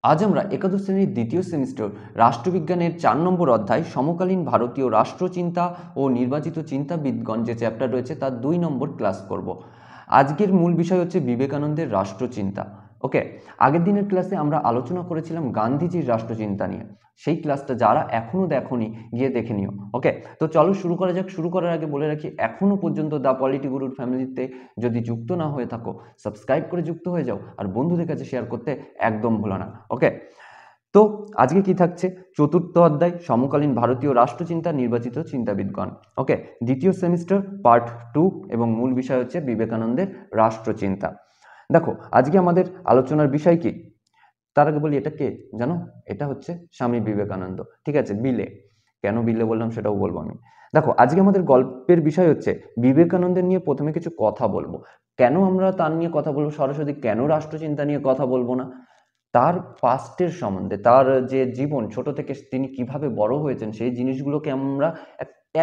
আজ আমরা একাদশ শ্রেণীর দ্বিতীয় সেমিস্টার রাষ্ট্রবিজ্ঞানের 4 নম্বর অধ্যায় সমকালীন ভারতীয় রাষ্ট্রচিন্তা ও নির্বাচিত চিন্তাবিদগণ যে চ্যাপ্টার রয়েছে তার 2 নম্বর ক্লাস করব। আজকের মূল বিষয় হচ্ছে বিবেকানন্দের রাষ্ট্রচিন্তা। ওকে, আগের দিনের ক্লাসে আমরা আলোচনা করেছিলাম গান্ধীজির রাষ্ট্রচিন্তা নিয়ে। সেই ক্লাসটা যারা এখনও দেখোনি গিয়ে দেখে নিও। ওকে, তো চলো শুরু করা যাক। শুরু করার আগে বলে রাখি, এখনও পর্যন্ত দ্য পলিটি গুরুর ফ্যামিলিতে যদি যুক্ত না হয়ে থাকো সাবস্ক্রাইব করে যুক্ত হয়ে যাও, আর বন্ধুদের কাছে শেয়ার করতে একদম ভুলো না। ওকে, তো আজকে কি থাকছে? চতুর্থ অধ্যায় সমকালীন ভারতীয় রাষ্ট্রচিন্তা নির্বাচিত চিন্তাবিদগণ। ওকে, দ্বিতীয় সেমিস্টার পার্ট 2 এবং মূল বিষয় হচ্ছে বিবেকানন্দের রাষ্ট্রচিন্তা। দেখো আজকে আমাদের আলোচনার বিষয় কি, তার আগে বলি এটা কে জানো? এটা হচ্ছে স্বামী বিবেকানন্দ। ঠিক আছে, বিলে কেন বিলে বললাম সেটাও বলবো আমি। দেখো আজকে আমাদের গল্পের বিষয় হচ্ছে বিবেকানন্দের নিয়ে প্রথমে কিছু কথা বলবো। কেন আমরা তার নিয়ে কথা বলবো সরাসরি, কেন রাষ্ট্রচিন্তা নিয়ে কথা বলবো না, তার পাস্টের সম্বন্ধে, তার যে জীবন ছোট থেকে তিনি কিভাবে বড় হয়েছেন সেই জিনিসগুলোকে আমরা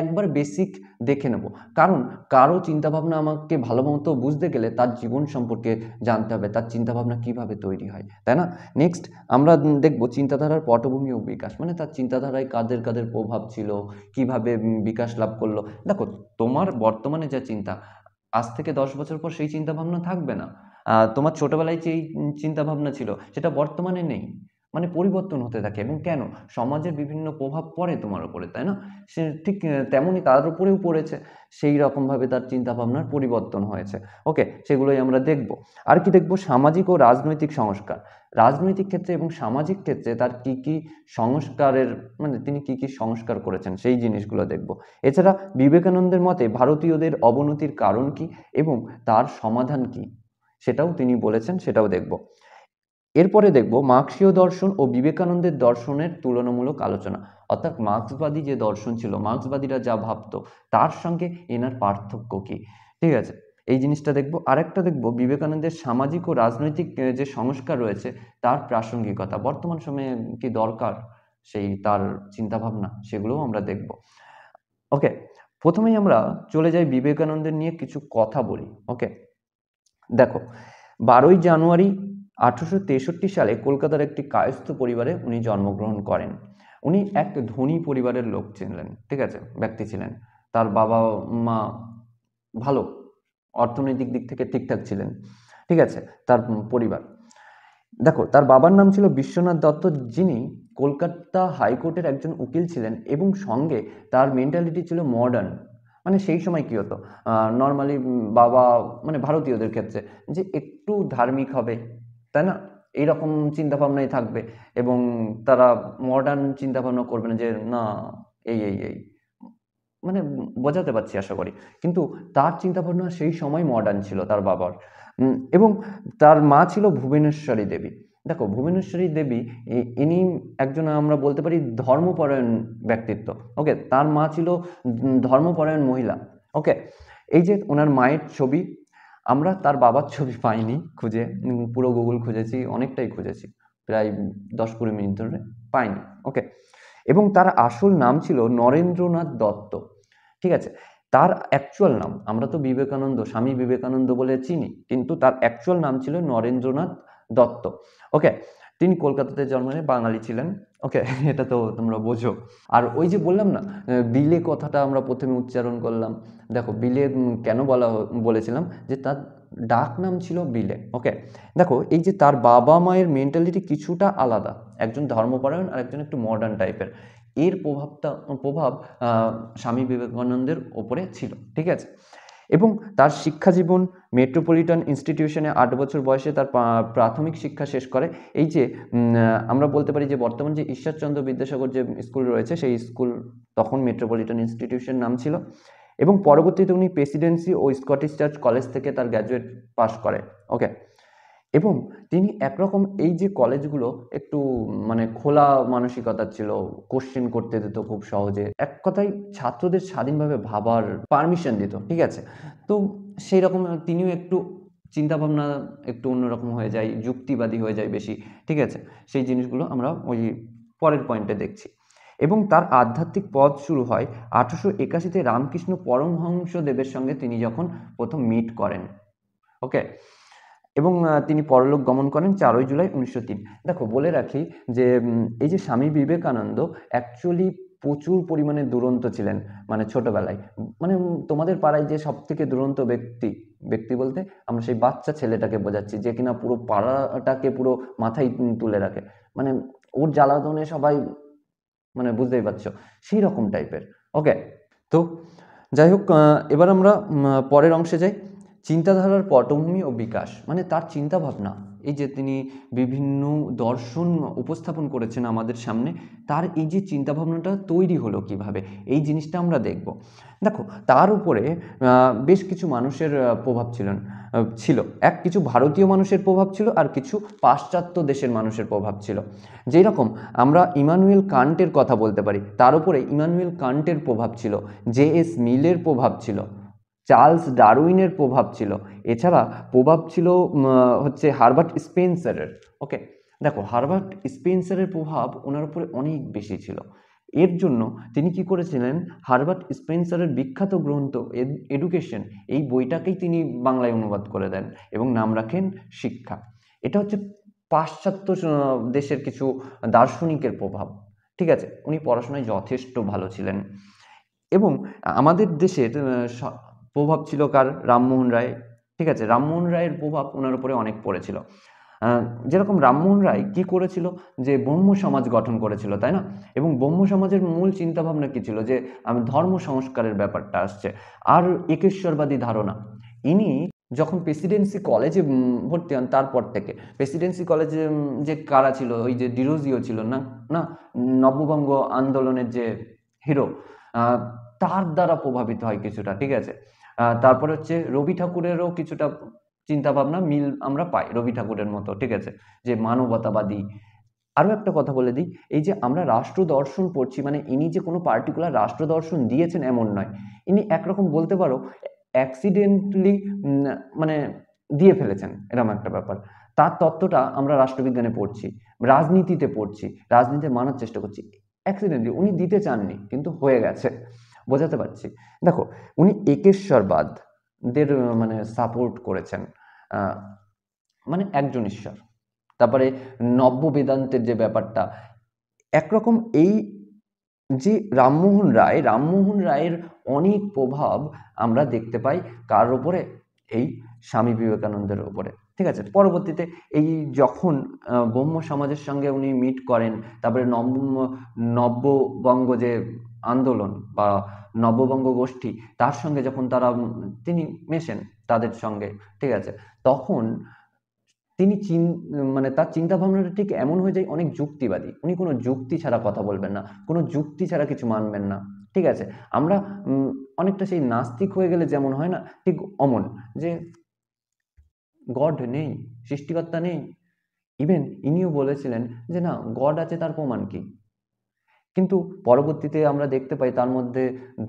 একবার বেসিক দেখে নেব। কারণ কারো চিন্তাভাবনা আমাকে ভালো মতো বুঝতে গেলে তার জীবন সম্পর্কে জানতে হবে, তার চিন্তাভাবনা কিভাবে তৈরি হয়, তাই না? নেক্সট আমরা দেখব চিন্তাধারার পটভূমি ও বিকাশ, মানে তার চিন্তাধারায় কাদের কাদের প্রভাব ছিল, কিভাবে বিকাশ লাভ করলো। দেখো তোমার বর্তমানে যা চিন্তা, আজ থেকে 10 বছর পর সেই চিন্তাভাবনা থাকবে না। তোমার ছোটবেলায় যেই চিন্তাভাবনা ছিল সেটা বর্তমানে নেই, মানে পরিবর্তন হতে থাকে। এবং কেন? সমাজের বিভিন্ন প্রভাব পড়ে তোমার উপরে, তাই না? সে ঠিক তেমনই তার উপরেও পড়েছে, সেই রকমভাবে তার চিন্তাভাবনার পরিবর্তন হয়েছে। ওকে, সেগুলোই আমরা দেখব। আর কি দেখব? সামাজিক ও রাজনৈতিক সংস্কার। রাজনৈতিক ক্ষেত্রে এবং সামাজিক ক্ষেত্রে তার কি কি সংস্কারের, মানে তিনি কি কি সংস্কার করেছেন সেই জিনিসগুলো দেখব। এছাড়া বিবেকানন্দের মতে ভারতীয়দের অবনতির কারণ কি এবং তার সমাধান কি সেটাও তিনি বলেছেন, সেটাও দেখব। এরপরে দেখব মার্ক্সীয় দর্শন ও বিবেকানন্দের দর্শনের তুলনামূলক আলোচনা। অর্থাৎ মার্ক্সবাদী যে দর্শন ছিল, মার্ক্সবাদীরা যা ভাবতো তার সঙ্গে এনার পার্থক্য কি। ঠিক আছে, এই জিনিসটা দেখব। আরেকটা দেখব বিবেকানন্দের সামাজিক ও রাজনৈতিক যে সংস্কার রয়েছে তার প্রাসঙ্গিকতা, বর্তমান সময়ে কি দরকার সেই তার চিন্তাভাবনা, সেগুলোও আমরা দেখব। ওকে, প্রথমেই আমরা চলে যাই বিবেকানন্দের নিয়ে কিছু কথা বলি। ওকে, দেখো 12ই জানুয়ারি 1863 সালে কলকাতার একটি কায়স্থ পরিবারে উনি জন্মগ্রহণ করেন। উনি এক ধনী পরিবারের লোক ছিলেন, ঠিক আছে, ব্যক্তি ছিলেন। তার বাবা মা ভালো, অর্থনৈতিক দিক থেকে ঠিকঠাক ছিলেন। ঠিক আছে, তার পরিবার, দেখো তার বাবার নাম ছিল বিশ্বনাথ দত্ত, যিনি কলকাতা হাইকোর্টের একজন উকিল ছিলেন এবং সঙ্গে তার মেন্টালিটি ছিল মডার্ন। মানে সেই সময় কি হতো, নর্মালি বাবা, মানে ভারতীয়দের ক্ষেত্রে যে একটু ধার্মিক হবে, তাই না, এইরকম চিন্তাভাবনাই থাকবে। এবং তারা মডার্ন চিন্তাভাবনা করবে না যে না এই এই এই, মানে বোঝাতে পারছি আশা করি। কিন্তু তার চিন্তাভাবনা সেই সময় মডার্ন ছিল তার বাবার। এবং তার মা ছিল ভুবনেশ্বরী দেবী। দেখো ভুবনেশ্বরী দেবী ইনি একজন আমরা বলতে পারি ধর্মপরায়ণ ব্যক্তিত্ব। ওকে, তার মা ছিল ধর্মপরায়ণ মহিলা। ওকে, এই যে ওনার মায়ের ছবি, আমরা তার বাবার ছবি পাইনি খুঁজে, পুরো গুগল খুঁজেছি, অনেকটাই খুঁজেছি, প্রায় 10-20 মিনিট ধরে পাইনি। ওকে, এবং তার আসল নাম ছিল নরেন্দ্রনাথ দত্ত। ঠিক আছে, তার অ্যাকচুয়াল নাম, আমরা তো বিবেকানন্দ, স্বামী বিবেকানন্দ বলে চিনি, কিন্তু তার অ্যাকচুয়াল নাম ছিল নরেন্দ্রনাথ দত্ত। ওকে, তিনি কলকাতাতে জন্ম নিয়ে বাঙালি ছিলেন। ওকে, এটা তো তোমরা বোঝো। আর ওই যে বললাম না, বিলে কথাটা আমরা প্রথমে উচ্চারণ করলাম। দেখো বিলে কেন বলেছিলাম যে তার ডাক নাম ছিল বিলে। ওকে, দেখো এই যে তার বাবা মায়ের মেন্টালিটি কিছুটা আলাদা, একজন ধর্মপরায়ণ আর একজন একটু মডার্ন টাইপের, এর প্রভাব স্বামী বিবেকানন্দের ওপরে ছিল। ঠিক আছে, এবং তার শিক্ষা জীবন মেট্রোপলিটন ইনস্টিটিউশনে 8 বছর বয়সে তার প্রাথমিক শিক্ষা শেষ করে। এই যে আমরা বলতে পারি যে বর্তমান যে ঈশ্বরচন্দ্র বিদ্যাসাগর যে স্কুল রয়েছে সেই স্কুল তখন মেট্রোপলিটন ইনস্টিটিউশন নাম ছিল। এবং পরবর্তীতে উনি প্রেসিডেন্সি ও স্কটিশ চার্চ কলেজ থেকে তার গ্র্যাজুয়েট পাস করে। ওকে, এবং তিনি একরকম এই যে কলেজগুলো একটু মানে খোলা মানসিকতার ছিল, কোশ্চেন করতে দিত খুব সহজে, এক কথায় ছাত্রদের স্বাধীনভাবে ভাবার পারমিশন দিত। ঠিক আছে, তো সেই রকম তিনিও একটু চিন্তাভাবনা একটু অন্যরকম হয়ে যায়, যুক্তিবাদী হয়ে যায় বেশি। ঠিক আছে, সেই জিনিসগুলো আমরা ওই পরের পয়েন্টে দেখছি। এবং তার আধ্যাত্মিক পথ শুরু হয় 1881-তে রামকৃষ্ণ পরমহংস দেবের সঙ্গে তিনি যখন প্রথম মিট করেন। ওকে, এবং তিনি পরলোক গমন করেন 4ই জুলাই 1903। দেখো বলে রাখি যে এই যে স্বামী বিবেকানন্দ অ্যাকচুয়ালি প্রচুর পরিমাণে দুরন্ত ছিলেন, মানে ছোটবেলায়। মানে তোমাদের পাড়ায় যে সব থেকে দুরন্ত ব্যক্তি বলতে আমরা সেই বাচ্চা ছেলেটাকে বোঝাচ্ছি, যে কিনা পুরো পাড়াটাকে পুরো মাথায় তুলে রাখে। মানে ওর জ্বালাতনে সবাই, মানে বুঝতেই পারছো, সেই রকম টাইপের। ওকে, তো যাই হোক, এবার আমরা পরের অংশে যাই। চিন্তাধারার পটভূমি ও বিকাশ, মানে তার চিন্তাভাবনা, এই যে তিনি বিভিন্ন দর্শন উপস্থাপন করেছেন আমাদের সামনে, তার এই যে চিন্তাভাবনাটা তৈরি হলো কিভাবে, এই জিনিসটা আমরা দেখব। দেখো, তার উপরে বেশ কিছু মানুষের প্রভাব ছিল। কিছু ভারতীয় মানুষের প্রভাব ছিল, আর কিছু পাশ্চাত্য দেশের মানুষের প্রভাব ছিল। যেই রকম আমরা ইমানুয়েল কান্টের কথা বলতে পারি, তার উপরে ইমানুয়েল কান্টের প্রভাব ছিল, জে.এস. মিলের প্রভাব ছিল, চার্লস ডারউইনের প্রভাব ছিল, এছাড়া প্রভাব ছিল হচ্ছে হারবার্ট স্পেন্সারের। ওকে, দেখো হারবার্ট স্পেন্সারের প্রভাব ওনার উপরে অনেক বেশি ছিল। এর জন্য তিনি কি করেছিলেন, হারবার্ট স্পেন্সারের বিখ্যাত গ্রন্থ এডুকেশন, এই বইটাকেই তিনি বাংলায় অনুবাদ করে দেন এবং নাম রাখেন শিক্ষা। এটা হচ্ছে পাশ্চাত্য দেশের কিছু দার্শনিকের প্রভাব। ঠিক আছে, উনি পড়াশোনায় যথেষ্ট ভালো ছিলেন। এবং আমাদের দেশের প্রভাব ছিল কার, রামমোহন রায়। ঠিক আছে, রামমোহন রায়ের প্রভাব ওনার উপরে অনেক পড়েছিল। যেরকম রামমোহন রায় কি করেছিল, যে ব্রহ্ম সমাজ গঠন করেছিল, তাই না? এবং ব্রহ্ম সমাজের মূল চিন্তাভাবনা কি ছিল, যে ধর্ম সংস্কারের ব্যাপারটা আসছে, আর একেশ্বরবাদী ধারণা। ইনি যখন প্রেসিডেন্সি কলেজে ভর্তি হন, তারপর থেকে প্রেসিডেন্সি কলেজে যে কারা ছিল, ওই যে ডিরোজিও ছিল না, না নববঙ্গ আন্দোলনের যে হিরো, তার দ্বারা প্রভাবিত হয় কিছুটা। ঠিক আছে, তারপরে হচ্ছে রবি ঠাকুরেরও কিছুটা চিন্তা ভাবনা মিল আমরা পাই রবি ঠাকুরের মতো। ঠিক আছে, যে মানবতাবাদী। আরো একটা কথা বলে দিই, এই যে আমরা রাষ্ট্র দর্শন পড়ছি, মানে ইনি যে কোনো পার্টিকুলার রাষ্ট্র দর্শন দিয়েছেন এমন নয়, ইনি একরকম বলতে পারো অ্যাক্সিডেন্টলি মানে দিয়ে ফেলেছেন, এরকম একটা ব্যাপার। তার তত্ত্বটা আমরা রাষ্ট্রবিজ্ঞানে পড়ছি, রাজনীতিতে পড়ছি, রাজনীতিতে মানার চেষ্টা করছি। অ্যাক্সিডেন্টলি উনি দিতে চাননি, কিন্তু হয়ে গেছে। বোঝাতে পারছি? দেখো, উনি একেশ্বরবাদ দের মানে সাপোর্ট করেছেন, মানে একজন ঈশ্বর। তারপরে নব্য বেদান্তের যে ব্যাপারটা, একরকম এই যে রামমোহন রায়ের অনেক প্রভাব আমরা দেখতে পাই কার উপরে, এই স্বামী বিবেকানন্দের উপরে। ঠিক আছে, পরবর্তীতে এই যখন ব্রহ্ম সমাজের সঙ্গে উনি মিট করেন, তারপরে নব্যবঙ্গ যে আন্দোলন বা নব্যবঙ্গ গোষ্ঠী, তার সঙ্গে যখন তিনি মেশেন তাদের সঙ্গে, ঠিক আছে, তখন তিনি মানে তার চিন্তা ভাবনাটা ঠিক এমন হয়ে যায়, অনেক যুক্তিবাদী। উনি কোনো যুক্তি ছাড়া কথা বলবেন না, কোনো যুক্তি ছাড়া কিছু মানবেন না। ঠিক আছে, আমরা অনেকটা সেই নাস্তিক হয়ে গেলে যেমন হয় না, ঠিক অমন, যে গড নেই, সৃষ্টিকর্তা নেই। ইভেন ইনিও বলেছিলেন যে না, গড আছে, তার প্রমাণ কি? কিন্তু পরবর্তীতে আমরা দেখতে পাই তার মধ্যে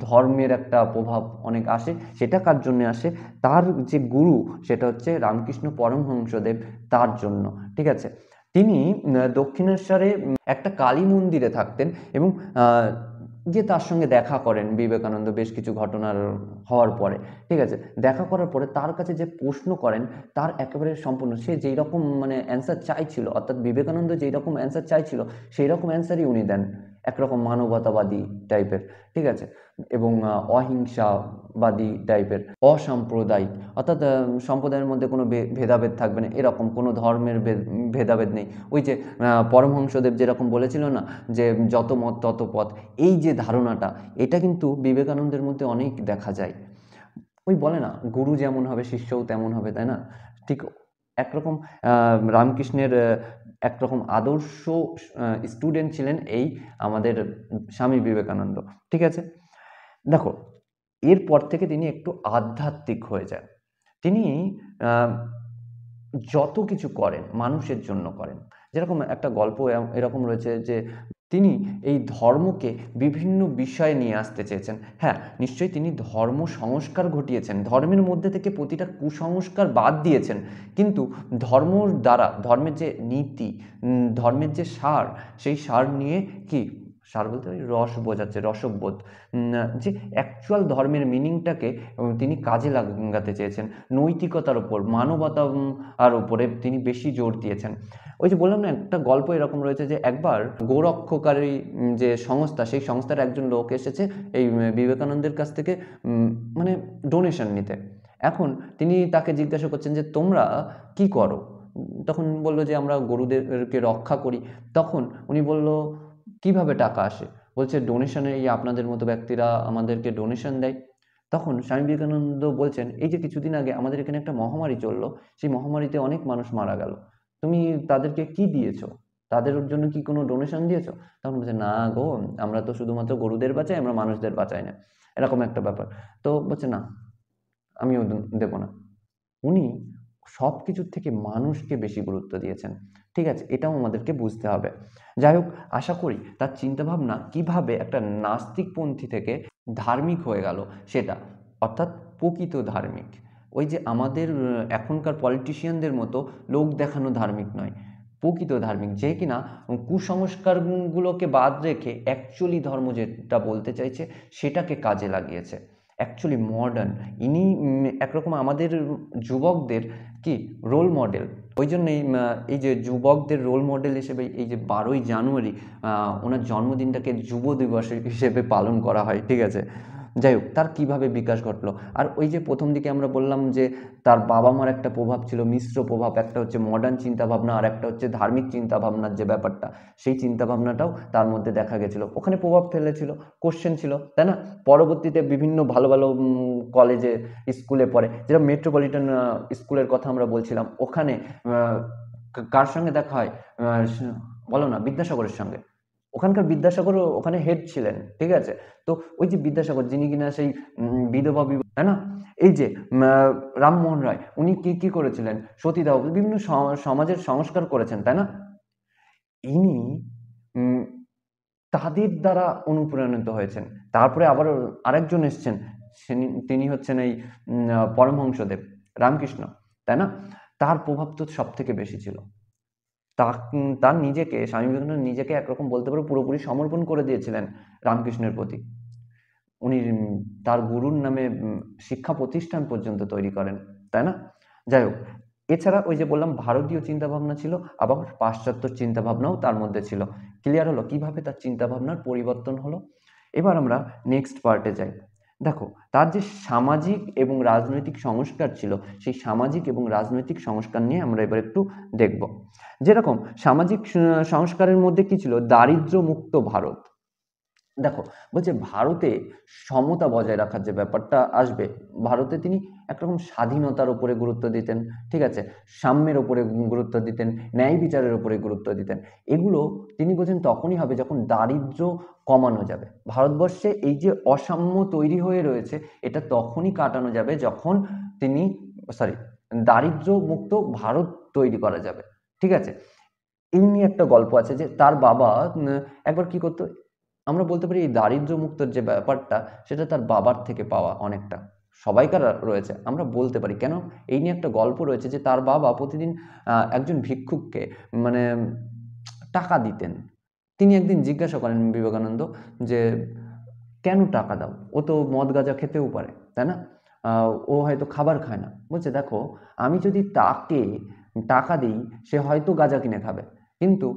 ধর্মের একটা প্রভাব অনেক আসে। সেটা কার জন্য আসে? তার যে গুরু, সেটা হচ্ছে রামকৃষ্ণ পরমহংসদেব, তার জন্য। ঠিক আছে, তিনি দক্ষিণেশ্বরে একটা কালী মন্দিরে থাকতেন, এবং গিয়ে তার সঙ্গে দেখা করেন বিবেকানন্দ বেশ কিছু ঘটনার হওয়ার পরে। ঠিক আছে, দেখা করার পরে তার কাছে যে প্রশ্ন করেন, তার একেবারে সম্পূর্ণ সে যেই রকম মানে অ্যান্সার চাইছিল, অর্থাৎ বিবেকানন্দ যেই রকম অ্যান্সার চাইছিল, সেই রকম অ্যান্সারই উনি দেন, একরকম মানবতাবাদী টাইপের। ঠিক আছে, এবং অহিংসাবাদী টাইপের, অসাম্প্রদায়িক, অর্থাৎ সম্প্রদায়ের মধ্যে কোনো ভেদাভেদ থাকবে না, এরকম কোনো ধর্মের ভেদাভেদ নেই। ওই যে পরমহংসদেব যেরকম বলেছিল না, যে যত মত তত পথ, এই যে ধারণাটা, এটা কিন্তু বিবেকানন্দের মধ্যে অনেক দেখা যায়। ওই বলে না, গুরু যেমন হবে শিষ্যও তেমন হবে, তাই না? ঠিক একরকম রামকৃষ্ণের একরকম আদর্শ স্টুডেন্ট ছিলেন এই আমাদের স্বামী বিবেকানন্দ। ঠিক আছে, দেখো এরপর থেকে তিনি একটু আধ্যাত্মিক হয়ে যান। তিনি যত কিছু করেন মানুষের জন্য করেন। যেরকম একটা গল্প এরকম রয়েছে, যে তিনি এই ধর্মকে বিভিন্ন বিষয়ে নিয়ে আসতে চেয়েছেন। হ্যাঁ, নিশ্চয়ই তিনি ধর্ম সংস্কার ঘটিয়েছেন, ধর্মের মধ্যে থেকে প্রতিটা কুসংস্কার বাদ দিয়েছেন, কিন্তু ধর্মর দ্বারা ধর্মের যে নীতি, ধর্মের যে সার, সেই সার নিয়ে কি সার বলতে ওই রস বোঝাচ্ছে, রসবোধ, যে অ্যাকচুয়াল ধর্মের মিনিংটাকে তিনি কাজে লাগাতে চেয়েছেন, নৈতিকতার ওপর, মানবতা আর উপরে তিনি বেশি জোর দিয়েছেন। ওই যে বললাম না, একটা গল্প এরকম রয়েছে যে একবার গোরক্ষকারী যে সংস্থা, সেই সংস্থার একজন লোক এসেছে এই বিবেকানন্দের কাছ থেকে মানে ডোনেশন নিতে। এখন তিনি তাকে জিজ্ঞাসা করছেন যে তোমরা কি করো? তখন বললো যে আমরা গরুদেরকে রক্ষা করি। তখন উনি বলল কিভাবে টাকা আসে? বলছে ডোনেশনে, এই আপনাদের মতো ব্যক্তিরা আমাদেরকে ডোনেশন দেয়। তখন স্বামী বিবেকানন্দ বলছেন, এই যে কিছুদিন আগে আমাদের এখানে একটা মহামারী চললো, সেই মহামারীতে অনেক মানুষ মারা গেল, তুমি তাদেরকে কি দিয়েছো? তাদের জন্য কি কোনো ডোনেশন দিয়েছো? তখন বলছে না গো, আমরা তো শুধুমাত্র গরুদের বাঁচাই, আমরা মানুষদের বাঁচাই না, এরকম একটা ব্যাপার। তো বলছে না, আমিও দেব না। উনি সব কিছুর থেকে মানুষকে বেশি গুরুত্ব দিয়েছেন। ঠিক আছে, এটাও আমাদেরকে বুঝতে হবে। যাই হোক, আশা করি তার চিন্তাভাবনা কিভাবে একটা নাস্তিকপন্থী থেকে ধার্মিক হয়ে গেল সেটা, অর্থাৎ প্রকৃত ধার্মিক। ওই যে আমাদের এখনকার পলিটিশিয়ানদের মতো লোক দেখানো ধার্মিক নয়, প্রকৃত ধার্মিক, যে কিনা কুসংস্কারগুলোকে বাদ রেখে অ্যাকচুয়ালি ধর্ম যেটা বলতে চাইছে সেটাকে কাজে লাগিয়েছে, অ্যাকচুয়ালি মডার্ন। ইনি একরকম আমাদের যুবকদের কি রোল মডেল। ওই জন্যই এই যে যুবকদের রোল মডেল হিসেবে এই যে 12ই জানুয়ারি ওনার জন্মদিনটাকে যুব দিবস হিসেবে পালন করা হয়। ঠিক আছে, যাই হোক, তার কিভাবে বিকাশ ঘটলো। আর ওই যে প্রথম দিকে আমরা বললাম যে তার বাবা মার একটা প্রভাব ছিল, মিশ্র প্রভাব, একটা হচ্ছে মডার্ন চিন্তাভাবনা আর একটা হচ্ছে ধার্মিক চিন্তাভাবনার যে ব্যাপারটা, সেই চিন্তাভাবনাটাও তার মধ্যে দেখা গেছিলো, ওখানে প্রভাব ফেলেছিল, কোশ্চেন ছিল, তাই না? পরবর্তীতে বিভিন্ন ভালো ভালো কলেজে, স্কুলে পড়ে, যেটা মেট্রোপলিটন স্কুলের কথা আমরা বলছিলাম, ওখানে কার সঙ্গে দেখা হয়? বলো না, বিদ্যাসাগরের সঙ্গে। ওখানকার বিদ্যাসাগর ওখানে হেড ছিলেন। ঠিক আছে, তো ওই যে বিদ্যাসাগর, যিনি কিনা সেই বিধবা বিবাহ, তাই না, এই যে রামমোহন রায়, উনি কি কি করেছিলেন? সতীদাহ, বিভিন্ন সমাজের সংস্কার করেছেন, তাই না? ইনি তাদের দ্বারা অনুপ্রাণিত হয়েছেন। তারপরে আবার আরেকজন এসছেন, তিনি হচ্ছেন এই পরমহংসদেব রামকৃষ্ণ, তাই না? তার প্রভাব তো সব থেকে বেশি ছিল। তার নিজেকে, স্বামী বিবেকানন্দ নিজেকে একরকম বলতে পারো পুরোপুরি সমর্পণ করে দিয়েছিলেন রামকৃষ্ণের প্রতি। উনি তার গুরুর নামে শিক্ষা প্রতিষ্ঠান পর্যন্ত তৈরি করেন, তাই না? যাই হোক, এছাড়া ওই যে বললাম ভারতীয় চিন্তাভাবনা ছিল, আবার পাশ্চাত্য চিন্তাভাবনাও তার মধ্যে ছিল। ক্লিয়ার হলো কিভাবে তার চিন্তাভাবনার পরিবর্তন হলো? এবার আমরা নেক্সট পার্টে যাই। দেখো, তার যে সামাজিক এবং রাজনৈতিক সংস্কার ছিল, সেই সামাজিক এবং রাজনৈতিক সংস্কার নিয়ে আমরা এবার একটু দেখব। যেরকম সামাজিক সংস্কারের মধ্যে কি ছিল? দারিদ্র্য মুক্ত ভারত। দেখো, বলছে ভারতে সমতা বজায় রাখার যে ব্যাপারটা আসবে, ভারতে তিনি একরকম স্বাধীনতার উপরে গুরুত্ব দিতেন। ঠিক আছে, সাম্যের উপরে গুরুত্ব দিতেন, ন্যায় বিচারের উপরে গুরুত্ব দিতেন। এগুলো তিনি বলছেন তখনই হবে যখন দারিদ্র্য কমানো যাবে। ভারতবর্ষে এই যে অসাম্য তৈরি হয়ে রয়েছে, এটা তখনই কাটানো যাবে যখন তিনি দারিদ্র্য মুক্ত ভারত তৈরি করা যাবে। ঠিক আছে, এই নিয়ে একটা গল্প আছে যে তার বাবা একবার কি করতো, আমরা বলতে পারি এই দারিদ্র্য মুক্তর যে ব্যাপারটা, সেটা তার বাবার থেকে পাওয়া অনেকটা, সবাইকার রয়েছে, আমরা বলতে পারি। কেন? এই নিয়ে একটা গল্প রয়েছে যে তার বাবা প্রতিদিন একজন ভিক্ষুককে মানে টাকা দিতেন। তিনি একদিন জিজ্ঞাসা করেন বিবেকানন্দ যে কেন টাকা দাও? ও তো মদ গাঁজা খেতেও পারে, তাই না? ও হয়তো খাবার খায় না। বলছে দেখো, আমি যদি তাকে টাকা দিই, সে হয়তো গাঁজা কিনে খাবে, কিন্তু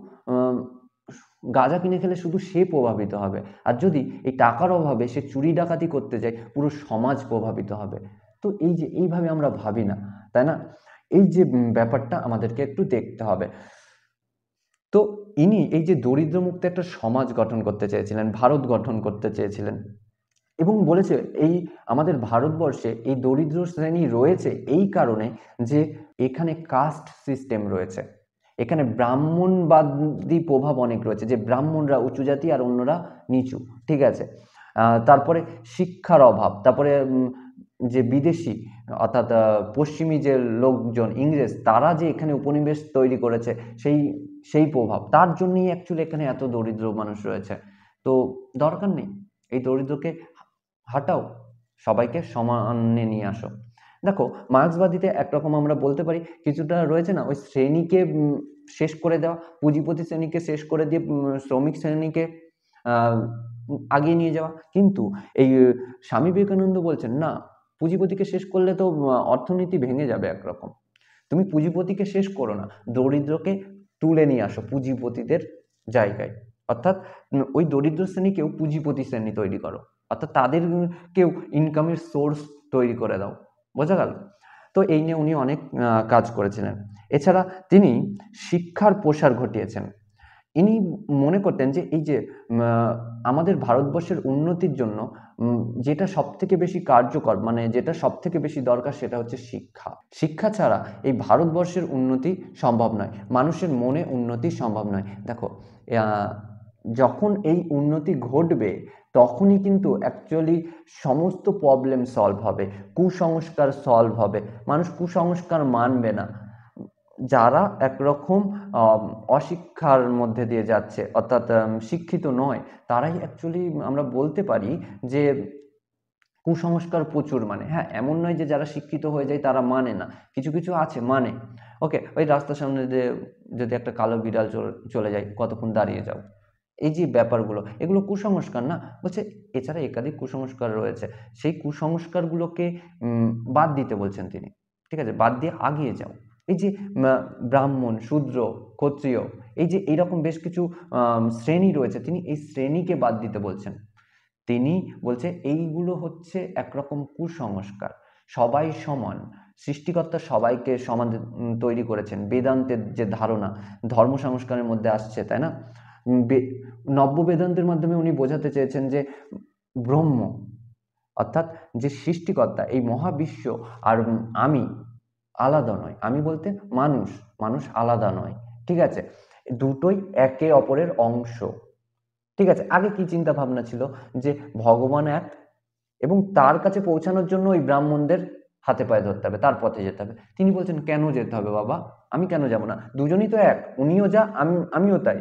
গাঁজা কিনে খেলে শুধু সে প্রভাবিত হবে, আর যদি এই টাকার অভাবে সে চুরি ডাকাতি করতে যায়, পুরো সমাজ প্রভাবিত হবে। তো এই যে এইভাবে আমরা ভাবি না, তাই না? এই যে ব্যাপারটা আমাদেরকে একটু দেখতে হবে। তো ইনি এই যে দরিদ্রমুক্ত একটা সমাজ গঠন করতে চেয়েছিলেন, ভারত গঠন করতে চেয়েছিলেন, এবং বলেছে এই আমাদের ভারতবর্ষে এই দরিদ্র শ্রেণী রয়েছে এই কারণে যে এখানে কাস্ট সিস্টেম রয়েছে, এখানে ব্রাহ্মণবাদী প্রভাব অনেক রয়েছে, যে ব্রাহ্মণরা উঁচু জাতি আর অন্যরা নিচু। ঠিক আছে, তারপরে শিক্ষার অভাব, তারপরে যে বিদেশি অর্থাৎ পশ্চিমী যে লোকজন, ইংরেজ, তারা যে এখানে উপনিবেশ তৈরি করেছে, সেই সেই প্রভাব, তার জন্যই অ্যাকচুয়ালি এখানে এত দরিদ্র মানুষ রয়েছে। তো দরকার নেই, এই দরিদ্রকে হাটাও, সবাইকে সমানে নিয়ে আসো। দেখো, মার্ক্সবাদীতে একরকম আমরা বলতে পারি কিছুটা রয়েছে না, ওই শ্রেণীকে শেষ করে দেওয়া, পুঁজিপতি শ্রেণীকে শেষ করে দিয়ে শ্রমিক শ্রেণীকে আগিয়ে নিয়ে যাওয়া। কিন্তু এই স্বামী বিবেকানন্দ বলছেন না, পুঁজিপতিকে শেষ করলে তো অর্থনীতি ভেঙে যাবে একরকম। তুমি পুঁজিপতিকে শেষ করো না, দরিদ্রকে তুলে নিয়ে আসো পুঁজিপতিদের জায়গায়। অর্থাৎ ওই দরিদ্র শ্রেণীকেও পুঁজিপতি শ্রেণী তৈরি করো, অর্থাৎ তাদেরকেও ইনকামের সোর্স তৈরি করে দাও। বোঝা গেল? তো এই নিয়ে উনি অনেক কাজ করেছিলেন। এছাড়া তিনি শিক্ষার প্রসার ঘটিয়েছেন। ইনি মনে করতেন যে এই যে আমাদের ভারতবর্ষের উন্নতির জন্য যেটা সব থেকে বেশি কার্যকর, মানে যেটা সব থেকে বেশি দরকার, সেটা হচ্ছে শিক্ষা। শিক্ষা ছাড়া এই ভারতবর্ষের উন্নতি সম্ভব নয়, মানুষের মনে উন্নতি সম্ভব নয়। দেখো, যখন এই উন্নতি ঘটবে তখনই কিন্তু অ্যাকচুয়ালি সমস্ত প্রবলেম সলভ হবে, কুসংস্কার সলভ হবে। মানুষ কুসংস্কার মানবে না। যারা একরকম অশিক্ষার মধ্যে দিয়ে যাচ্ছে, অর্থাৎ শিক্ষিত নয়, তারাই অ্যাকচুয়ালি আমরা বলতে পারি যে কুসংস্কার প্রচুর মানে। হ্যাঁ, এমন নয় যে যারা শিক্ষিত হয়ে যায় তারা মানে না, কিছু কিছু আছে মানে। ওকে, ওই রাস্তার সামনে দিয়ে যদি একটা কালো বিড়াল চলে যায়, কতক্ষণ দাঁড়িয়ে যাও। এই যে ব্যাপারগুলো, এগুলো কুসংস্কার না? বলছে এছাড়া একাধিক কুসংস্কার রয়েছে, সেই কুসংস্কারগুলোকে বাদ দিতে বলছেন তিনি। ঠিক আছে, বাদ দিয়ে আগিয়ে যাও। এই যে ব্রাহ্মণ, শূদ্র, ক্ষত্রিয়, এই যে এইরকম বেশ কিছু শ্রেণী রয়েছে, তিনি এই শ্রেণীকে বাদ দিতে বলছেন। তিনি বলছে এইগুলো হচ্ছে একরকম কুসংস্কার। সবাই সমান, সৃষ্টিকর্তা সবাইকে সমান তৈরি করেছেন। বেদান্তের যে ধারণা ধর্ম সংস্কারের মধ্যে আসছে, তাই না? নব্য বেদান্তের মাধ্যমে উনি বোঝাতে চেয়েছেন যে ব্রহ্ম, অর্থাৎ যে সৃষ্টিকর্তা, এই মহাবিশ্ব আর আমি আলাদা নয়। আমি বলতে মানুষ, মানুষ আলাদা নয়। ঠিক আছে, দুটোই একে অপরের অংশ। ঠিক আছে, আগে কি চিন্তা ভাবনা ছিল যে ভগবান এক, এবং তার কাছে পৌঁছানোর জন্য ওই ব্রাহ্মণদের হাতে পায়ে ধরতে হবে, তার পথে যেতে হবে। তিনি বলছেন কেন যেতে হবে বাবা, আমি কেন যাব না? দুজনই তো এক, উনিও যা আমিও তাই,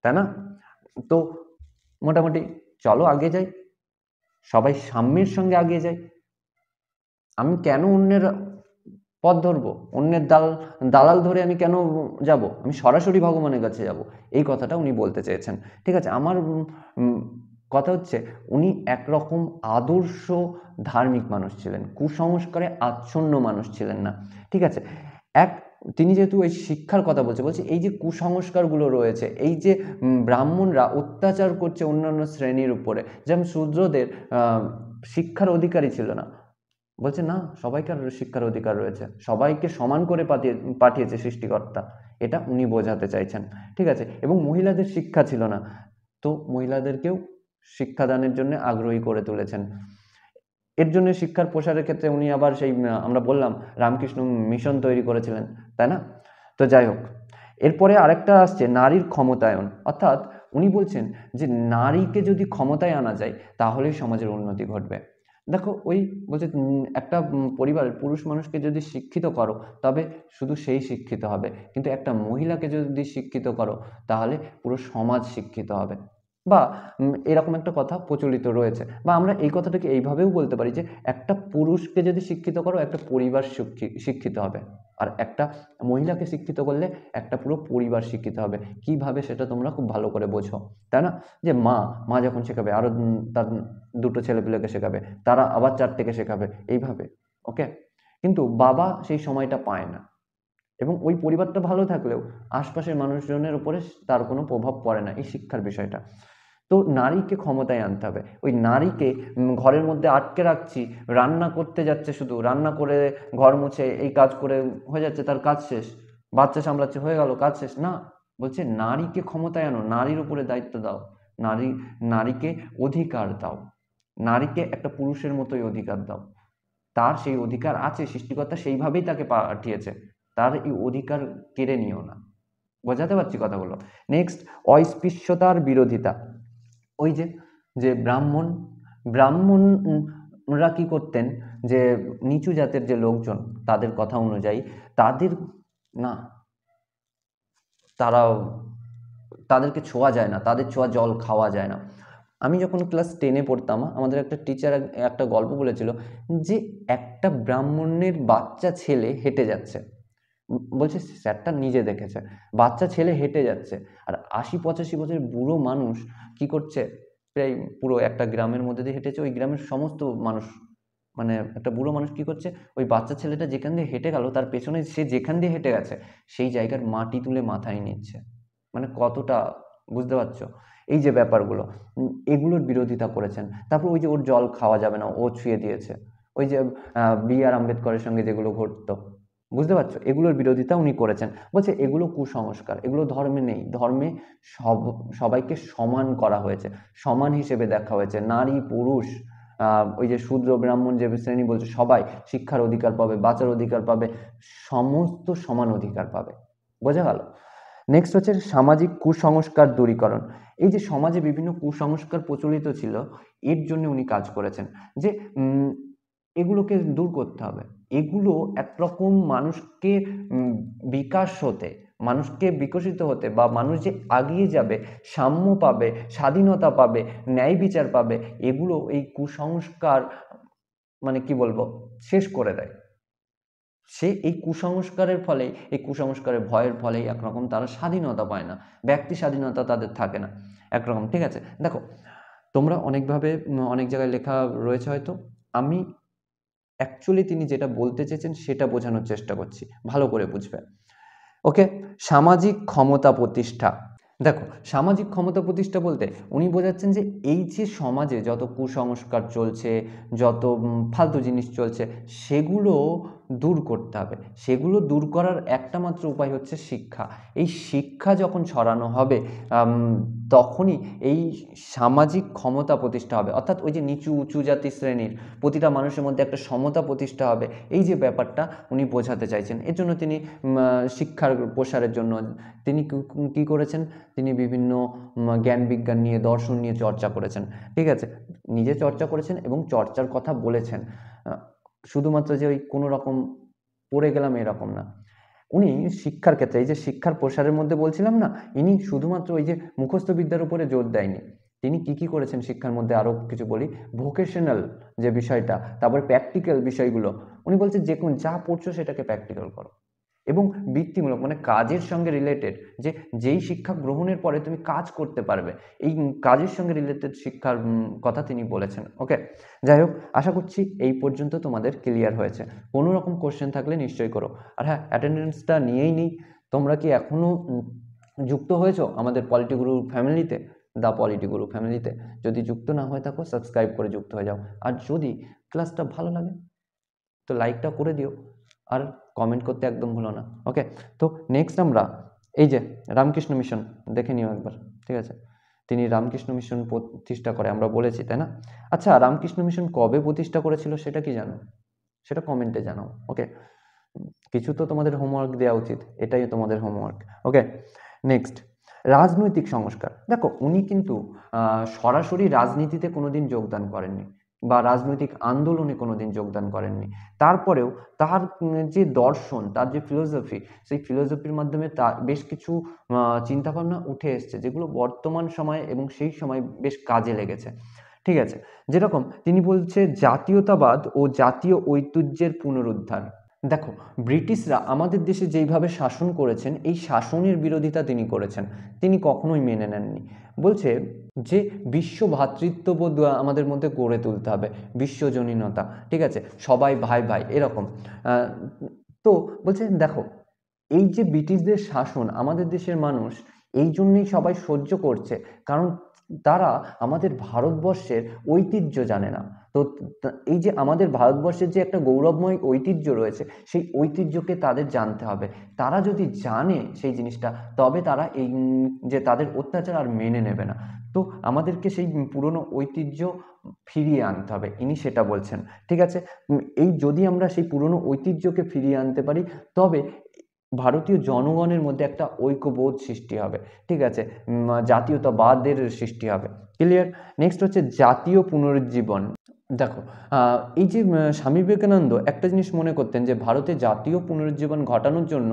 তাই না? তো মোটামুটি চলো আগে যাই, সবাই সাম্যের সঙ্গে আগিয়ে যাই। আমি কেন অন্যের পথ ধরবো, অন্যের দালাল ধরে আমি কেন যাব? আমি সরাসরি ভগবানের কাছে যাব। এই কথাটা উনি বলতে চেয়েছেন। ঠিক আছে, আমার কথা হচ্ছে উনি একরকম আদর্শ ধার্মিক মানুষ ছিলেন, কুসংস্কারে আচ্ছন্ন মানুষ ছিলেন না। ঠিক আছে, তিনি যেহেতু এই শিক্ষার কথা বলছে এই যে কুসংস্কারগুলো রয়েছে, এই যে ব্রাহ্মণরা অত্যাচার করছে অন্যান্য শ্রেণীর উপরে, যেমন শূদ্রদের শিক্ষার অধিকারই ছিল না, বলছে না, সবাইকার শিক্ষার অধিকার রয়েছে, সবাইকে সমান করে পাঠিয়েছে সৃষ্টিকর্তা, এটা উনি বোঝাতে চাইছেন। ঠিক আছে, এবং মহিলাদের শিক্ষা ছিল না, তো মহিলাদেরকেও শিক্ষাদানের জন্য আগ্রহী করে তুলেছেন। এর জন্য শিক্ষার প্রসারের ক্ষেত্রে উনি আবার সেই আমরা বললাম রামকৃষ্ণ মিশন তৈরি করেছিলেন, তাই না? তো যাই হোক, এরপরে আরেকটা আসছে নারীর ক্ষমতায়ন। অর্থাৎ উনি বলছেন যে নারীকে যদি ক্ষমতায় আনা যায় তাহলেই সমাজের উন্নতি ঘটবে। দেখো, ওই বলছে একটা পরিবারের পুরুষ মানুষকে যদি শিক্ষিত করো তবে শুধু সেই শিক্ষিত হবে, কিন্তু একটা মহিলাকে যদি শিক্ষিত করো তাহলে পুরো সমাজ শিক্ষিত হবে। বা এরকম একটা কথা প্রচলিত রয়েছে, বা আমরা এই কথাটাকে এইভাবেও বলতে পারি যে একটা পুরুষকে যদি শিক্ষিত করো একটা পরিবার শিক্ষিত হবে, আর একটা মহিলাকে শিক্ষিত করলে একটা পুরো পরিবার শিক্ষিত হবে। কিভাবে সেটা তোমরা খুব ভালো করে বোঝো, তাই না? যে মা যখন শেখাবে আরো তার দুটো ছেলেপিলেকে শেখাবে, তারা আবার চারটেকে শেখাবে, এইভাবে। ওকে, কিন্তু বাবা সেই সময়টা পায় না, এবং ওই পরিবারটা ভালো থাকলেও আশপাশের মানুষজনের উপরে তার কোনো প্রভাব পড়ে না এই শিক্ষার বিষয়টা। তো নারীকে ক্ষমতায় আনতে হবে। ওই নারীকে ঘরের মধ্যে আটকে রাখছি, রান্না করতে যাচ্ছে, শুধু রান্না করে ঘর মুছে এই কাজ করে হয়ে যাচ্ছে, তার কাজ শেষ, বাচ্চা সামলাচ্ছে, হয়ে গেল, কাজ শেষ না। বলছে নারীকে ক্ষমতায় আনো, নারীর উপরে দায়িত্ব দাও, নারীকে অধিকার দাও, নারীকে একটা পুরুষের মতোই অধিকার দাও। তার সেই অধিকার আছে, সৃষ্টিকর্তা সেইভাবেই তাকে পাঠিয়েছে, তার এই অধিকার কেড়ে নিও না। বোঝাতে পারছি কথাগুলো? নেক্সট, অস্পৃশ্যতার বিরোধিতা। ওই যে যে ব্রাহ্মণরা কি করতেন, যে নিচু জাতের যে লোকজন, তাদের কথা অনুযায়ী তাদের না, তাদেরকে ছোঁয়া যায় না, তাদের ছোঁয়া জল খাওয়া যায় না। আমি যখন ক্লাস 10-এ পড়তাম, আমাদের একটা টিচার একটা গল্প বলেছিল যে একটা ব্রাহ্মণের বাচ্চা ছেলে হেঁটে যাচ্ছে, বলছে স্যারটা নিজে দেখেছে, বাচ্চা ছেলে হেঁটে যাচ্ছে, আর 80-85 বছরের বুড়ো মানুষ কি করছে, প্রায় পুরো একটা গ্রামের মধ্যে দিয়ে হেঁটেছে, ওই গ্রামের সমস্ত মানুষ, মানে একটা বুড়ো মানুষ কি করছে, ওই বাচ্চা ছেলেটা যেখান দিয়ে হেঁটে গেল তার পেছনে সে যেখান দিয়ে হেঁটে গেছে সেই জায়গার মাটি তুলে মাথায় নিচ্ছে। মানে কতটা, বুঝতে পারছো এই যে ব্যাপারগুলো, এগুলোর বিরোধিতা করেছেন। তারপর ওই যে ওর জল খাওয়া যাবে না ও ছুঁয়ে দিয়েছে, ওই যে B.R. আম্বেদকরের সঙ্গে যেগুলো ঘটতো, বুঝতে পারছো, এগুলোর বিরোধিতা উনি করেছেন। বলছে এগুলো কুসংস্কার, এগুলো ধর্মে নেই, ধর্মে সবাইকে সমান করা হয়েছে, সমান হিসেবে দেখা হয়েছে, নারী পুরুষ, ওই যে শূদ্র ব্রাহ্মণ যে শ্রেণী বলছে সবাই শিক্ষার অধিকার পাবে, বাঁচার অধিকার পাবে, সমস্ত সমান অধিকার পাবে। বোঝা গেল? নেক্সট হচ্ছে সামাজিক কুসংস্কার দূরীকরণ। এই যে সমাজে বিভিন্ন কুসংস্কার প্রচলিত ছিল, এর জন্য উনি কাজ করেছেন, যে এগুলোকে দূর করতে হবে। এগুলো একরকম মানুষকে বিকাশ হতে, মানুষকে বিকশিত হতে, বা মানুষ যে আগিয়ে যাবে, সাম্য পাবে, স্বাধীনতা পাবে, ন্যায় বিচার পাবে, এগুলো এই কুসংস্কার মানে কি বলবো শেষ করে দেয়। সে এই কুসংস্কারের ফলে, এই কুসংস্কারের ভয়ের ফলেই একরকম তারা স্বাধীনতা পায় না, ব্যক্তি স্বাধীনতা তাদের থাকে না একরকম। ঠিক আছে, দেখো তোমরা অনেকভাবে অনেক জায়গায় লেখা রয়েছে, হয়তো আমি অ্যাকচুয়ালি তিনি যেটা বলতে চেয়েছেন সেটা বোঝানোর চেষ্টা করছি, ভালো করে বুঝবে। ওকে, সামাজিক ক্ষমতা প্রতিষ্ঠা। দেখো সামাজিক ক্ষমতা প্রতিষ্ঠা বলতে উনি বোঝাচ্ছেন যে এই যে সমাজে যত কুসংস্কার চলছে, যত ফালতু জিনিস চলছে, সেগুলো দূর করতে হবে। সেগুলো দূর করার একটা মাত্র উপায় হচ্ছে শিক্ষা। এই শিক্ষা যখন ছড়ানো হবে তখনই এই সামাজিক ক্ষমতা প্রতিষ্ঠা হবে, অর্থাৎ ওই যে নিচু উঁচু জাতি শ্রেণীর প্রতিটা মানুষের মধ্যে একটা সমতা প্রতিষ্ঠা হবে। এই যে ব্যাপারটা উনি বোঝাতে চাইছেন, এর জন্য তিনি শিক্ষার প্রসারের জন্য তিনি কি করেছেন, তিনি বিভিন্ন জ্ঞান বিজ্ঞান নিয়ে, দর্শন নিয়ে চর্চা করেছেন। ঠিক আছে, নিজে চর্চা করেছেন এবং চর্চার কথা বলেছেন, শুধুমাত্র যে ওই কোনো রকম পড়ে গেলাম এরকম না। উনি শিক্ষার ক্ষেত্রে, এই যে শিক্ষার প্রসারের মধ্যে বলছিলাম না, ইনি শুধুমাত্র ওই যে মুখস্থ বিদ্যার উপরে জোর দেয়নি, তিনি কি কি করেছেন শিক্ষার মধ্যে, আরো কিছু বলি, ভোকেশনাল যে বিষয়টা, তারপরে প্র্যাকটিক্যাল বিষয়গুলো, উনি বলছেন যে কোন যা পড়ছো সেটাকে প্র্যাকটিক্যাল করো, এবং বৃত্তিমূলক মানে কাজের সঙ্গে রিলেটেড, যে যেই শিক্ষা গ্রহণের পরে তুমি কাজ করতে পারবে, এই কাজের সঙ্গে রিলেটেড শিক্ষার কথা তিনি বলেছেন। ওকে, যাই হোক, আশা করছি এই পর্যন্ত তোমাদের ক্লিয়ার হয়েছে। কোনো রকম কোশ্চেন থাকলে নিশ্চয়ই করো। আর হ্যাঁ, অ্যাটেন্ডেন্সটা নিয়েই নিই, তোমরা কি এখনো যুক্ত হয়েছো আমাদের পলিটিগুরু ফ্যামিলিতে, দ্য পলিটিগুরু ফ্যামিলিতে? যদি যুক্ত না হয়ে থাকো সাবস্ক্রাইব করে যুক্ত হয়ে যাও, আর যদি ক্লাসটা ভালো লাগে তো লাইকটা করে দিও, আর কমেন্ট করতে একদম ভুলো না। ওকে, তো নেক্সট আমরা এই যে রামকৃষ্ণ মিশন দেখে নিও একবার। ঠিক আছে, তিনি রামকৃষ্ণ মিশন প্রতিষ্ঠা করে আমরা বলেছি, তাই না? আচ্ছা, রামকৃষ্ণ মিশন কবে প্রতিষ্ঠা করেছিল সেটা কি জানো? সেটা কমেন্টে জানাও। ওকে, কিছু তো তোমাদের হোমওয়ার্ক দেওয়া উচিত, এটাই তোমাদের হোমওয়ার্ক। ওকে, নেক্সট রাজনৈতিক সংস্কার। দেখো উনি কিন্তু সরাসরি রাজনীতিতে কোনোদিন যোগদান করেননি, বা রাজনৈতিক আন্দোলনে কোনোদিন যোগদান করেননি। তারপরেও তার যে দর্শন, তার যে ফিলোসফি, সেই ফিলোসফির মাধ্যমে তার বেশ কিছু চিন্তাভাবনা উঠে এসছে, যেগুলো বর্তমান সময়ে এবং সেই সময় বেশ কাজে লেগেছে। ঠিক আছে, যেরকম তিনি বলছে জাতীয়তাবাদ ও জাতীয় ঐতিহ্যের পুনরুদ্ধার। দেখো ব্রিটিশরা আমাদের দেশে যেইভাবে শাসন করেছেন, এই শাসনের বিরোধিতা তিনি করেছেন, তিনি কখনোই মেনে নেননি। বলছে যে বিশ্ব ভ্রাতৃত্ববোধ আমাদের মধ্যে গড়ে তুলতে হবে, বিশ্বজনীনতা, ঠিক আছে, সবাই ভাই ভাই এরকম। তো বলছে দেখো এই যে ব্রিটিশদের শাসন আমাদের দেশের মানুষ এই জন্যই সবাই সহ্য করছে, কারণ তারা আমাদের ভারতবর্ষের ঐতিহ্য জানে না। তো এই যে আমাদের ভারতবর্ষের যে একটা গৌরবময় ঐতিহ্য রয়েছে, সেই ঐতিহ্যকে তাদের জানতে হবে। তারা যদি জানে সেই জিনিসটা, তবে তারা এই যে তাদের অত্যাচার আর মেনে নেবে না। তো আমাদেরকে সেই পুরনো ঐতিহ্য ফিরিয়ে আনতে হবে, ইনি সেটা বলছেন। ঠিক আছে, এই যদি আমরা সেই পুরনো ঐতিহ্যকে ফিরিয়ে আনতে পারি, তবে ভারতীয় জনগণের মধ্যে একটা ঐক্যবোধ সৃষ্টি হবে। ঠিক আছে, জাতীয়তাবাদের সৃষ্টি হবে। ক্লিয়ার? নেক্সট হচ্ছে জাতীয় পুনরুজ্জীবন। দেখো এই যে স্বামী বিবেকানন্দ একটা জিনিস মনে করতেন, যে ভারতে জাতীয় পুনরুজ্জীবন ঘটানোর জন্য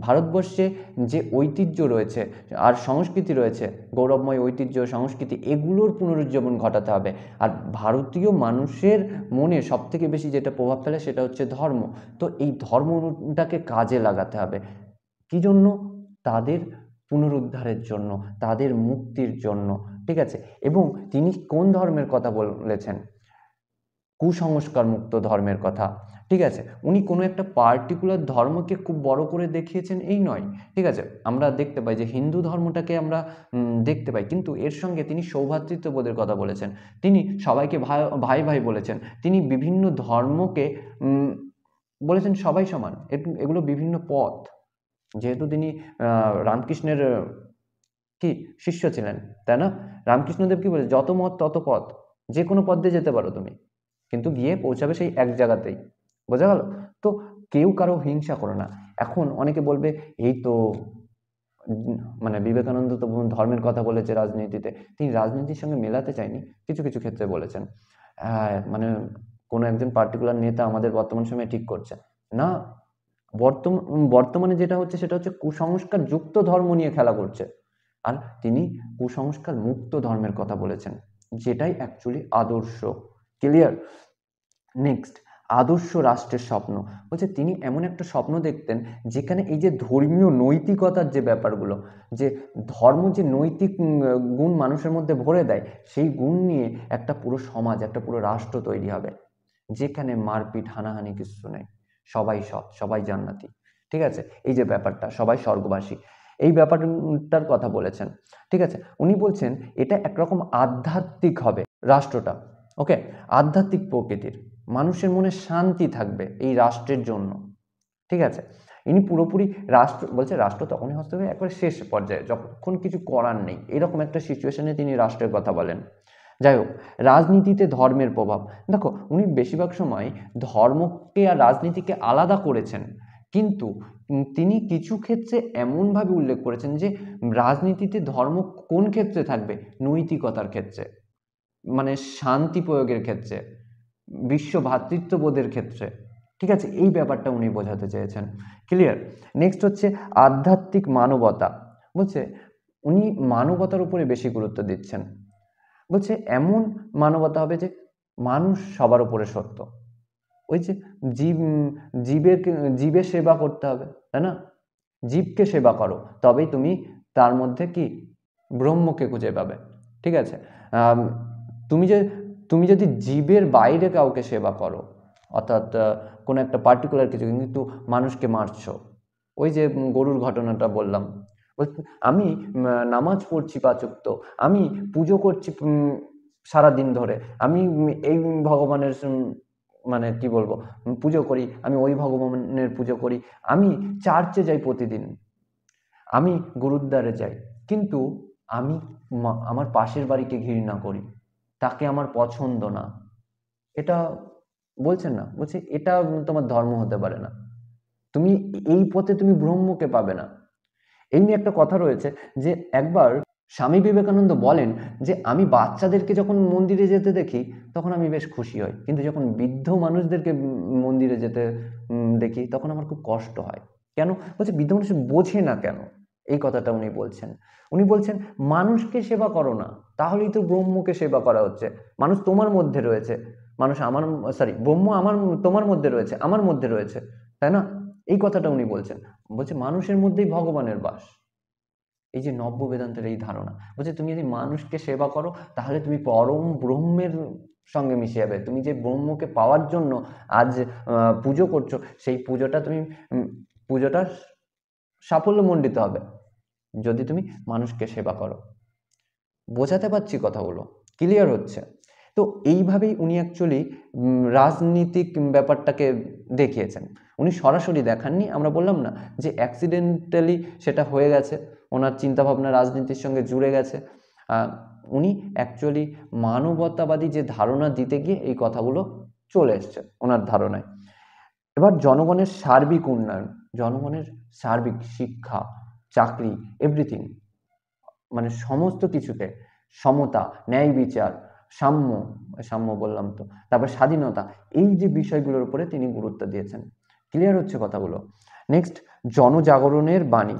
ভারতবর্ষে যে ঐতিহ্য রয়েছে আর সংস্কৃতি রয়েছে, গৌরবময় ঐতিহ্য সংস্কৃতি, এগুলোর পুনরুজ্জীবন ঘটাতে হবে। আর ভারতীয় মানুষের মনে সবথেকে বেশি যেটা প্রভাব ফেলে সেটা হচ্ছে ধর্ম। তো এই ধর্মটাকে কাজে লাগাতে হবে। কি জন্য? তাদের পুনরুদ্ধারের জন্য, তাদের মুক্তির জন্য, ঠিক আছে। এবং তিনি কোন ধর্মের কথা বলেছেন? কুসংস্কার মুক্ত ধর্মের কথা, ঠিক আছে। উনি কোনো একটা পার্টিকুলার ধর্মকে খুব বড় করে দেখিয়েছেন এই নয়, ঠিক আছে। আমরা দেখতে পাই যে হিন্দু ধর্মটাকে আমরা দেখতে পাই, কিন্তু এর সঙ্গে তিনি সৌভ্রাতৃত্ববোধের কথা বলেছেন, তিনি সবাইকে ভাই ভাই ভাই বলেছেন, তিনি বিভিন্ন ধর্মকে বলেছেন সবাই সমান। এগুলো বিভিন্ন পথ, যেহেতু তিনি রামকৃষ্ণের কি শিষ্য ছিলেন, তাই না? রামকৃষ্ণদেব কি বলে, যত মত তত পথ, যে কোনো পথ দিয়ে যেতে পারো তুমি, কিন্তু গিয়ে পৌঁছাবে সেই এক জায়গাতেই। বোঝা গেল? তো কেউ কারো হিংসা করো না। এখন অনেকে বলবে এই তো মানে বিবেকানন্দ তো ধর্মের কথা বলেছে রাজনীতিতে, তিনি রাজনীতির সঙ্গে মেলাতে চাইনি, কিছু কিছু ক্ষেত্রে বলেছেন। মানে কোনো একজন পার্টিকুলার নেতা আমাদের বর্তমান সময়ে ঠিক করছে না। বর্তমানে যেটা হচ্ছে সেটা হচ্ছে কুসংস্কার যুক্ত ধর্ম নিয়ে খেলা করছে, আর তিনি কুসংস্কার মুক্ত ধর্মের কথা বলেছেন, যেটাই অ্যাকচুয়ালি আদর্শ। ক্লিয়ার? নেক্সট, আদর্শ রাষ্ট্রের স্বপ্ন বলছে তিনি এমন একটা স্বপ্ন দেখতেন যেখানে এই যে ধর্মীয় নৈতিকতার যে ব্যাপারগুলো, যে ধর্ম যে নৈতিক গুণ মানুষের মধ্যে ভরে দেয়, সেই গুণ নিয়ে একটা পুরো সমাজ, একটা পুরো রাষ্ট্র তৈরি হবে, যেখানে মারপিট হানাহানি কিছু নেই, সবাই সৎ, সবাই জান্নাতি, ঠিক আছে। এই যে ব্যাপারটা, সবাই স্বর্গবাসী, এই ব্যাপারটার কথা বলেছেন, ঠিক আছে। উনি বলছেন এটা একরকম আধ্যাত্মিক হবে রাষ্ট্রটা, ওকে, আধ্যাত্মিক প্রকৃতির, মানুষের মনে শান্তি থাকবে এই রাষ্ট্রের জন্য, ঠিক আছে। ইনি পুরোপুরি রাষ্ট্র বলছে, রাষ্ট্র তখনই হস্তক্ষেপ একবারে শেষ পর্যায়ে, যখন কিছু করার নেই, এরকম একটা সিচুয়েশনে তিনি রাষ্ট্রের কথা বলেন। যাই হোক, রাজনীতিতে ধর্মের প্রভাব, দেখো উনি বেশিরভাগ সময় ধর্মকে আর রাজনীতিকে আলাদা করেছেন, কিন্তু তিনি কিছু ক্ষেত্রে এমনভাবে উল্লেখ করেছেন যে রাজনীতিতে ধর্ম কোন ক্ষেত্রে থাকবে, নৈতিকতার ক্ষেত্রে, মানে শান্তি প্রয়োগের ক্ষেত্রে, বিশ্ব ভ্রাতৃত্ববোধের ক্ষেত্রে, ঠিক আছে। এই ব্যাপারটা উনি বোঝাতে চেয়েছেন। ক্লিয়ার? নেক্সট হচ্ছে আধ্যাত্মিক মানবতা, বলছে উনি মানবতার উপরে বেশি গুরুত্ব দিচ্ছেন। বলছে এমন মানবতা হবে যে মানুষ সবার উপরে সত্য, ওই যে জীবের জীবের সেবা করতে হবে, তাই না? জীবকে সেবা করো, তবেই তুমি তার মধ্যে কি ব্রহ্মকে খুঁজে পাবে, ঠিক আছে। তুমি যে তুমি যদি জীবের বাইরে কাউকে সেবা করো, অর্থাৎ কোনো একটা পার্টিকুলার কিছু, কিন্তু মানুষকে মারছো, ওই যে গরুর ঘটনাটা বললাম, আমি নামাজ পড়ছি 5 ওয়াক্ত, আমি পুজো করছি সারাদিন ধরে, আমি এই ভগবানের মানে কি বলবো পুজো করি, আমি ওই ভগবানের পুজো করি, আমি চার্চে যাই প্রতিদিন, আমি গুরুদ্বারে যাই, কিন্তু আমি আমার পাশের বাড়িকে ঘৃণা করি, তাকে আমার পছন্দ না, এটা বলছেন না, বলছে এটা তোমার ধর্ম হতে পারে না, তুমি এই পথে তুমি ব্রহ্মকে পাবে না। এই নিয়ে একটা কথা রয়েছে যে একবার স্বামী বিবেকানন্দ বলেন যে আমি বাচ্চাদেরকে যখন মন্দিরে যেতে দেখি তখন আমি বেশ খুশি হই, কিন্তু যখন বৃদ্ধ মানুষদেরকে মন্দিরে যেতে দেখি তখন আমার খুব কষ্ট হয়। কেন? বলছে বৃদ্ধ মানুষ বোঝে না কেন, এই কথাটা উনি বলছেন। উনি বলছেন মানুষকে সেবা করো না, তাহলেই তো ব্রহ্মকে সেবা করা হচ্ছে। মানুষ তোমার মধ্যে রয়েছে, মানুষ আমার ব্রহ্ম আমার তোমার মধ্যে রয়েছে, আমার মধ্যে রয়েছে, তাই না? এই কথাটা উনি বলছেন, বলছে মানুষের মধ্যেই ভগবানের বাস। এই যে নব্য বেদান্তের এই ধারণা, বলছে তুমি যদি মানুষকে সেবা করো তাহলে তুমি পরম ব্রহ্মের সঙ্গে মিশে যাবে, তুমি যে ব্রহ্মকে পাওয়ার জন্য আজ পুজো করছো, সেই পুজোটা তুমি পুজোটা সাফল্যমণ্ডিত হবে যদি তুমি মানুষকে সেবা করো। বোঝাতে পারছি কথাগুলো? ক্লিয়ার হচ্ছে? তো এইভাবেই উনি অ্যাকচুয়ালি রাজনীতিক ব্যাপারটাকে দেখিয়েছেন। উনি সরাসরি দেখাননি, আমরা বললাম না যে অ্যাক্সিডেন্টালি সেটা হয়ে গেছে, ওনার চিন্তাভাবনা রাজনীতির সঙ্গে জুড়ে গেছে। উনি অ্যাকচুয়ালি মানবতাবাদী যে ধারণা দিতে গিয়ে এই কথাগুলো চলে এসছে ওনার ধারণায়। এবার জনগণের সার্বিক উন্নয়ন, জনগণের সার্বিক শিক্ষা, চাকরি, এভরিথিং, মানে সমস্ত কিছুতে সমতা, ন্যায় বিচার, সাম্য, সাম্য বললাম তো, তারপর স্বাধীনতা, এই যে বিষয়গুলোর উপরে তিনি গুরুত্ব দিয়েছেন। ক্লিয়ার হচ্ছে কথাগুলো? নেক্সট, জনজাগরণের বাণী।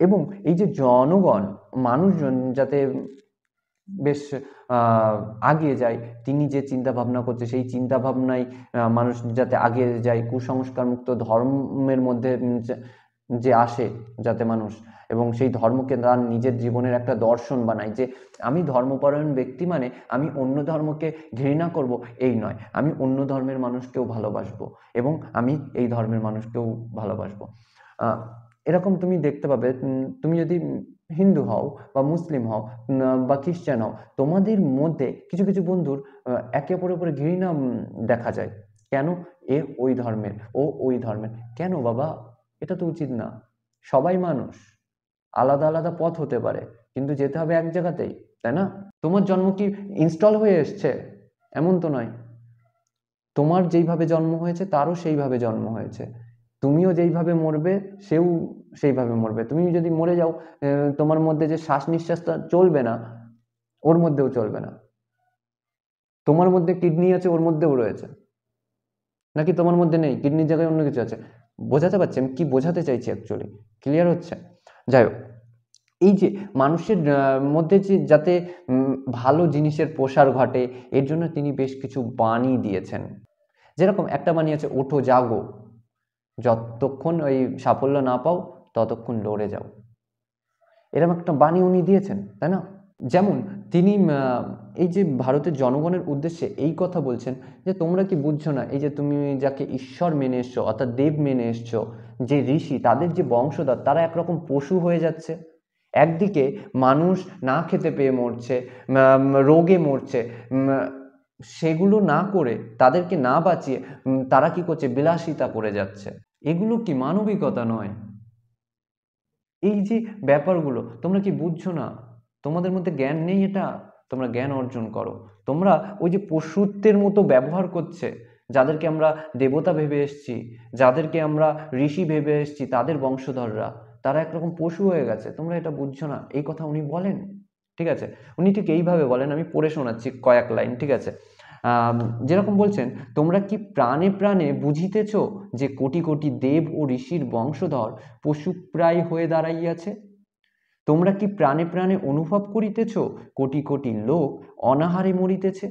এবং এই যে জনগণ, মানুষজন যাতে বেশ আগিয়ে যায়, তিনি যে চিন্তা ভাবনা করছে সেই চিন্তা ভাবনায় মানুষ যাতে আগিয়ে যায়, কুসংস্কার মুক্ত ধর্মের মধ্যে যে আসে যাতে মানুষ, এবং সেই ধর্মকে তার নিজের জীবনের একটা দর্শন বানায়, যে আমি ধর্মপরায়ণ ব্যক্তি মানে আমি অন্য ধর্মকে ঘৃণা করব এই নয়, আমি অন্য ধর্মের মানুষকেও ভালোবাসবো এবং আমি এই ধর্মের মানুষকেও ভালোবাসবো। এরকম তুমি দেখতে পাবে, তুমি যদি হিন্দু হও বা মুসলিম হও বা খ্রিস্টান হও, তোমাদের মধ্যে কিছু কিছু বন্ধুর একে অপরের উপরে ঘৃণা দেখা যায়। কেন? এ ওই ধর্মের, ও ওই ধর্মের। কেন বাবা? এটা তো উচিত না। সবাই মানুষ, আলাদা আলাদা পথ হতে পারে, কিন্তু যেতে হবে এক জায়গাতেই, তাই না? তোমার জন্ম কি ইনস্টল হয়ে এসছে? এমন তো নয়। তোমার যেইভাবে জন্ম হয়েছে তারও সেইভাবে জন্ম হয়েছে, তুমিও যেইভাবে মরবে সেও সেইভাবে মরবে। তুমি যদি মরে যাও, তোমার মধ্যে যে শ্বাস নিঃশ্বাসটা চলবে না, ওর মধ্যেও চলবে না। তোমার মধ্যে কিডনি আছে, ওর মধ্যেও রয়েছে, নাকি তোমার মধ্যে নেই, কিডনির জায়গায় অন্য কিছু আছে? বোঝাতে পারছি আমি কি বোঝাতে চাইছি? অ্যাকচুয়ালি ক্লিয়ার হচ্ছে? যাই হোক, এই যে মানুষের মধ্যে যে যাতে ভালো জিনিসের প্রসার ঘটে, এর জন্য তিনি বেশ কিছু বাণী দিয়েছেন। যেরকম একটা বাণী আছে, ওঠো জাগো, যতক্ষণ ওই সাফল্য না পাও ততক্ষণ লড়ে যাও। এরকম একটা বাণী উনি দিয়েছেন, তাই না? যেমন তিনি এই যে ভারতের জনগণের উদ্দেশ্যে এই কথা বলছেন যে তোমরা কি বুঝছো না, এই যে তুমি যাকে ঈশ্বর মেনে এসছো, অর্থাৎ দেব মেনে এসছো, যে ঋষি, তাদের যে বংশধর, তারা একরকম পশু হয়ে যাচ্ছে। একদিকে মানুষ না খেতে পেয়ে মরছে, রোগে মরছে, সেগুলো না করে, তাদেরকে না বাঁচিয়ে তারা কি করছে? বিলাসিতা করে যাচ্ছে। এগুলো কি মানবিকতা নয়? এই যে ব্যাপারগুলো তোমরা কি বুঝছো না? তোমাদের মধ্যে জ্ঞান নেই, এটা তোমরা জ্ঞান অর্জন করো। তোমরা ওই যে পশুত্বের মতো ব্যবহার করছে, যাদেরকে আমরা দেবতা ভেবে এসছি, যাদেরকে আমরা ঋষি ভেবে এসছি, তাদের বংশধররা, তারা একরকম পশু হয়ে গেছে। তোমরা এটা বুঝছো না, এই কথা উনি বলেন। ঠিক আছে, উনি ঠিক এইভাবে বলেন, আমি পড়ে শোনাচ্ছি কয়েক লাইন, ঠিক আছে? যেরকম বলছেন, তোমরা কি প্রাণে প্রাণে বুঝিতেছ যে কোটি কোটি দেব ও ঋষির বংশধর পশুপ্রায় হয়ে দাঁড়াইয়াছে? তোমরা কি প্রাণে প্রাণে অনুভব করিতেছ কোটি কোটি লোক অনাহারে মরিতেছে?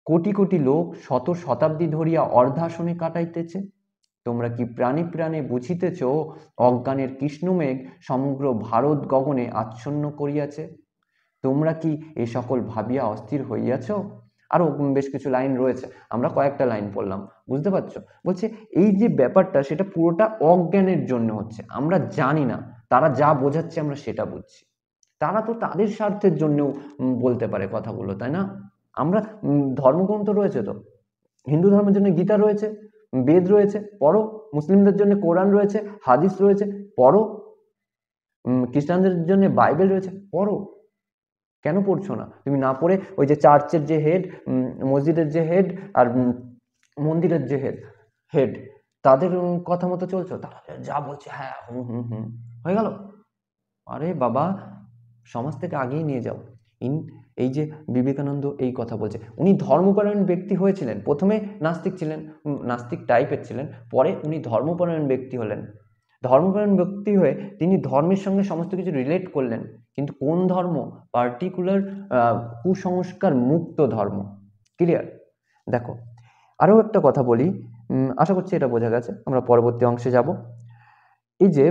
কোটি কোটি লোক শত শতাব্দী ধরিয়া অর্ধাসনে কাটাইতেছে? তোমরা কি প্রাণে প্রাণে বুঝিতেছ অজ্ঞানের কৃষ্ণমেঘ সমগ্র ভারত গগনে আচ্ছন্ন করিয়াছে? তোমরা কি এ সকল ভাবিয়া অস্থির হইয়াছ? আরো বেশ কিছু লাইন রয়েছে, আমরা কয়েকটা লাইন পড়লাম, বুঝতে পারছো? বলছে এই যে ব্যাপারটা, সেটা পুরোটা অজ্ঞানের জন্য হচ্ছে, আমরা জানি না, তারা যা বোঝাচ্ছে আমরা সেটা বুঝছি। তারা তো তাদের স্বার্থের জন্যও বলতে পারে কথাগুলো, তাই না? আমরা ধর্মগ্রন্থ রয়েছে তো, হিন্দু ধর্মের জন্য গীতা রয়েছে, বেদ রয়েছে, পড়ো। মুসলিমদের জন্য কোরআন রয়েছে, হাদিস রয়েছে, পড়ো। খ্রিস্টানদের জন্য বাইবেল রয়েছে, পড়ো। কেন পড়ছো না? তুমি না পড়ে ওই যে চার্চের যে হেড, মসজিদের যে হেড, আর মন্দিরের যে হেড হেড তাদের কথা মতো চলছো, তারা যা বলছে হ্যাঁ হুম হুম হুম হয়ে গেল। আরে বাবা, সমাজ থেকে আগিয়ে নিয়ে যাও। এই যে বিবেকানন্দ এই কথা বলছে, উনি ধর্মপরায়ণ ব্যক্তি হয়েছিলেন, প্রথমে নাস্তিক ছিলেন, নাস্তিক টাইপের ছিলেন, পরে উনি ধর্মপরায়ণ ব্যক্তি হলেন। ধর্মপরায়ণ ব্যক্তি হয়ে তিনি ধর্মের সঙ্গে সমস্ত কিছু রিলেট করলেন, কিন্তু কোন ধর্ম? পার্টিকুলার কুসংস্কার মুক্ত ধর্ম। ক্লিয়ার? দেখো, আরও একটা কথা বলি, আশা করছি এটা বোঝা গেছে, আমরা পরবর্তী অংশে যাব। এই যে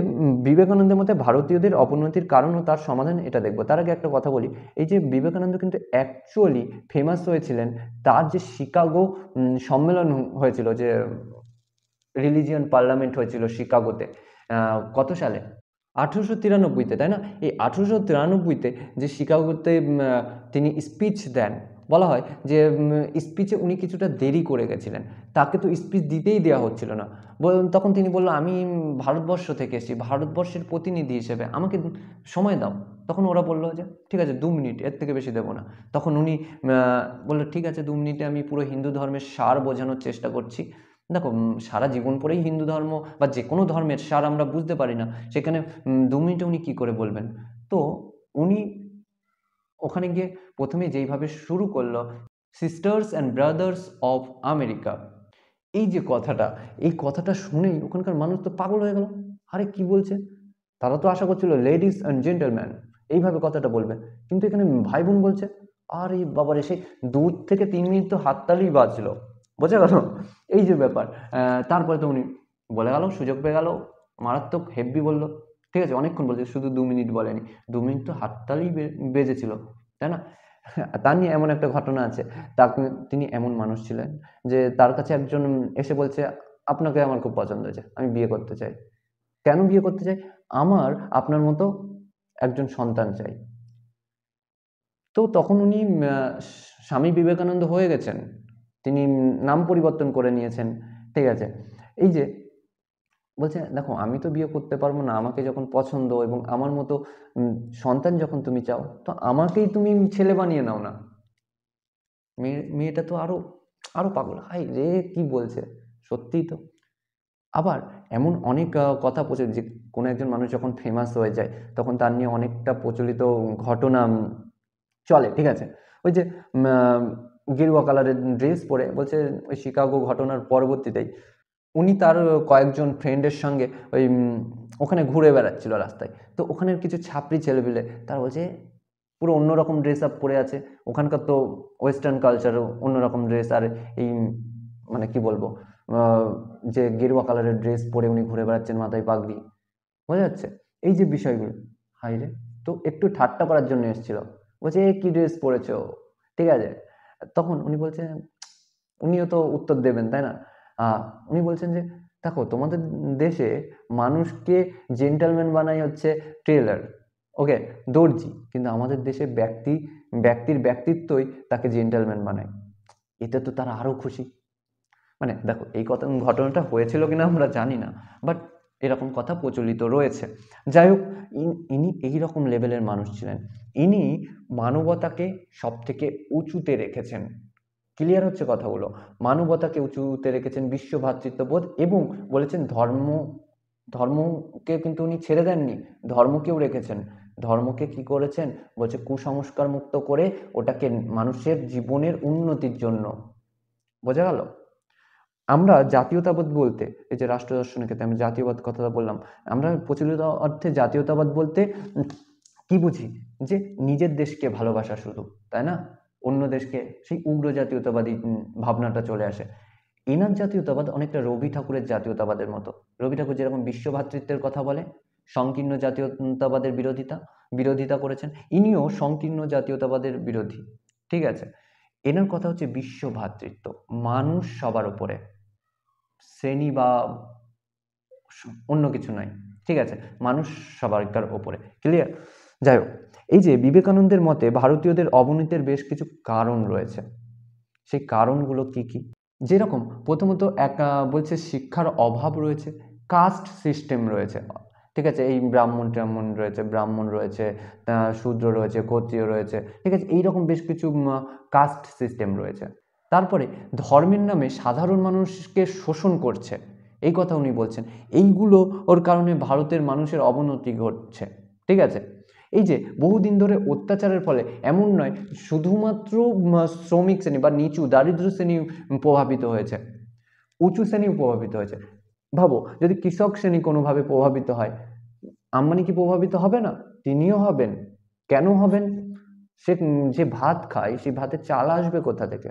বিবেকানন্দের মতে ভারতীয়দের অবনতির কারণ ও তার সমাধান, এটা দেখবো। তার আগে একটা কথা বলি, এই যে বিবেকানন্দ কিন্তু অ্যাকচুয়ালি ফেমাস হয়েছিলেন, তার যে শিকাগো সম্মেলন হয়েছিল, যে রিলিজিয়ন পার্লামেন্ট হয়েছিল শিকাগোতে, কত সালে? 1893-তে, তাই না? এই 1893-তে যে শিকাগোতে তিনি স্পিচ দেন, বলা হয় যে স্পিচে উনি কিছুটা দেরি করে গেছিলেন, তাকে তো স্পিচ দিতেই দেওয়া হচ্ছিল না। তখন তিনি বলল, আমি ভারতবর্ষ থেকে এসেছি, ভারতবর্ষের প্রতিনিধি হিসেবে আমাকে সময় দাও। তখন ওরা বললো যে ঠিক আছে 2 মিনিট, এর থেকে বেশি দেবো না। তখন উনি বললো ঠিক আছে 2 মিনিটে আমি পুরো হিন্দু ধর্মের সার বোঝানোর চেষ্টা করছি। দেখো, সারা জীবন পরেই হিন্দু ধর্ম বা যে কোনো ধর্মের সার আমরা বুঝতে পারি না, সেখানে 2 মিনিটে উনি কি করে বলবেন? তো উনি ওখানে গিয়ে প্রথমে যেইভাবে শুরু করলো, sisters and brothers of America, এই যে কথাটা, এই কথাটা শুনেই ওখানকার মানুষ তো পাগল হয়ে গেল। আরে কি বলছে? তারা তো আশা করছিল লেডিস অ্যান্ড জেন্টলম্যান এইভাবে কথাটা বলবে, কিন্তু এখানে ভাই বোন বলছে। আরে বাবারে, সেই 2 থেকে 3 মিনিট তো হাততালি বাজলো, বোঝা গেল? এই যে ব্যাপার। তারপরে তো উনি বলে গেল, সুযোগ পেয়ে গেল, মারাত্মক হেব্বি বললো। ঠিক আছে, অনেকক্ষণ বলছে, শুধু 2 মিনিট বলেনি, 2 মিনিট তো হাততালি বেজেছিল, তাই না? তার নিয়ে এমন একটা ঘটনা আছে। তাকে, তিনি এমন মানুষ ছিলেন যে তার কাছে একজন এসে বলছে, আপনাকে আমার খুব পছন্দ হয়েছে, আমি বিয়ে করতে চাই। কেন বিয়ে করতে চাই? আমার আপনার মতো একজন সন্তান চাই। তো তখন উনি স্বামী বিবেকানন্দ হয়ে গেছেন। তিনি নাম পরিবর্তন করে নিয়েছেন। ঠিক আছে, এই যে বলছে, দেখো আমি তো বিয়ে করতে পারবো না, আমাকে যখন পছন্দ এবং আমার মতো সন্তান যখন তুমি চাও, তো আমাকেই তুমি ছেলে বানিয়ে নাও না। মেয়েটা তো আরো আরো পাগল, হাই রে কি বলছে, সত্যিই তো। আবার এমন অনেক কথা প্রচলিত, যে কোনো একজন মানুষ যখন ফেমাস হয়ে যায় তখন তার নিয়ে অনেকটা প্রচলিত ঘটনা চলে। ঠিক আছে, ওই যে গেরুয়া কালারের ড্রেস পরে বলছে, ওই শিকাগো ঘটনার পরবর্তীতেই উনি তার কয়েকজন ফ্রেন্ডের সঙ্গে ওই ওখানে ঘুরে বেড়াচ্ছিল রাস্তায়। তো ওখানের কিছু ছাপরি ছেলেপিলে তারা বলছে, পুরো অন্যরকম ড্রেস আপ পরে আছে। ওখানকার তো ওয়েস্টার্ন কালচারও অন্যরকম ড্রেস, আর এই মানে কি বলবো, যে গেরুয়া কালারের ড্রেস পরে উনি ঘুরে বেড়াচ্ছেন, মাথায় পাগড়ি, বোঝা যাচ্ছে এই যে বিষয়গুলো। হাই রে, তো একটু ঠাট্টা করার জন্য এসেছিল, বলছে এ কি ড্রেস পরেছো, ঠিক আছে। তখন উনি বলছেন, উনিও তো উত্তর দেবেন তাই না? উনি বলছেন যে, দেখো তোমাদের দেশে মানুষকে জেন্টালম্যান বানাই হচ্ছে টেলার, ওকে, দর্জি, কিন্তু আমাদের দেশে ব্যক্তির ব্যক্তিত্বই তাকে জেন্টালম্যান বানায়। এতে তো তারা আরো খুশি। মানে দেখো, এই ঘটনাটা হয়েছিল কিনা আমরা জানি না, বাট এরকম কথা প্রচলিত রয়েছে। যাই হোক, ইনি এইরকম লেভেলের মানুষ ছিলেন। ইনি মানবতাকে সব থেকে উঁচুতে রেখেছেন। ক্লিয়ার হচ্ছে কথাগুলো? মানবতাকে উঁচুতে রেখেছেন, বিশ্ব ভ্রাতৃত্ববোধ, এবং বলেছেন ধর্মকে কিন্তু উনি ছেড়ে দেননি, ধর্মকেও রেখেছেন। ধর্মকে কি করেছেন? বলছে কুসংস্কার মুক্ত করে ওটাকে মানুষের জীবনের উন্নতির জন্য, বোঝা গেল? আমরা জাতীয়তাবাদ বলতে, এই যে রাষ্ট্র দর্শনের ক্ষেত্রে আমি জাতীয়বাদ কথাটা বললাম, আমরা প্রচলিত অর্থে জাতীয়তাবাদ বলতে কি বুঝি? যে নিজের দেশকে ভালোবাসা শুধু, তাই না? অন্য দেশকে, সেই উগ্র জাতীয়তাবাদী ভাবনাটা চলে আসে। এনার জাতীয়তাবাদ অনেকটা রবি ঠাকুরের জাতীয়তাবাদের মতো। রবি ঠাকুর যেরকম বিশ্ব ভ্রাতৃত্বের কথা বলে, সংকীর্ণ জাতীয়তাবাদের বিরোধিতা করেছেন, ইনিও সংকীর্ণ জাতীয়তাবাদের বিরোধী। ঠিক আছে, এনার কথা হচ্ছে বিশ্ব ভ্রাতৃত্ব, মানুষ সবার উপরে, শ্রেণী বা অন্য কিছু নয়। ঠিক আছে, মানুষ সবাইকার ওপরে, ক্লিয়ার? যাই হোক, এই যে বিবেকানন্দের মতে ভারতীয়দের অবনতির বেশ কিছু কারণ রয়েছে। সেই কারণগুলো কি কি? যেরকম প্রথমত বলছে শিক্ষার অভাব রয়েছে, কাস্ট সিস্টেম রয়েছে। ঠিক আছে, এই ব্রাহ্মণ রয়েছে, ব্রাহ্মণ রয়েছে, শূদ্র রয়েছে, ক্ষত্রিয় রয়েছে। ঠিক আছে, এইরকম বেশ কিছু কাস্ট সিস্টেম রয়েছে। তারপরে ধর্মের নামে সাধারণ মানুষকে শোষণ করছে, এই কথা উনি বলছেন। এইগুলো ওর কারণে ভারতের মানুষের অবনতি ঘটছে। ঠিক আছে, এই যে বহুদিন ধরে অত্যাচারের ফলে এমন নয় শুধুমাত্র শ্রমিক শ্রেণী বা নিচু দারিদ্র শ্রেণী প্রভাবিত হয়েছে, উঁচু শ্রেণী প্রভাবিত হয়েছে। ভাবো, যদি কৃষক শ্রেণী কোনোভাবে প্রভাবিত হয়, আম্বানি কি প্রভাবিত হবে না? তিনিও হবেন। কেন হবেন? সে যে ভাত খায়, সেই ভাতের চাল আসবে কোথা থেকে?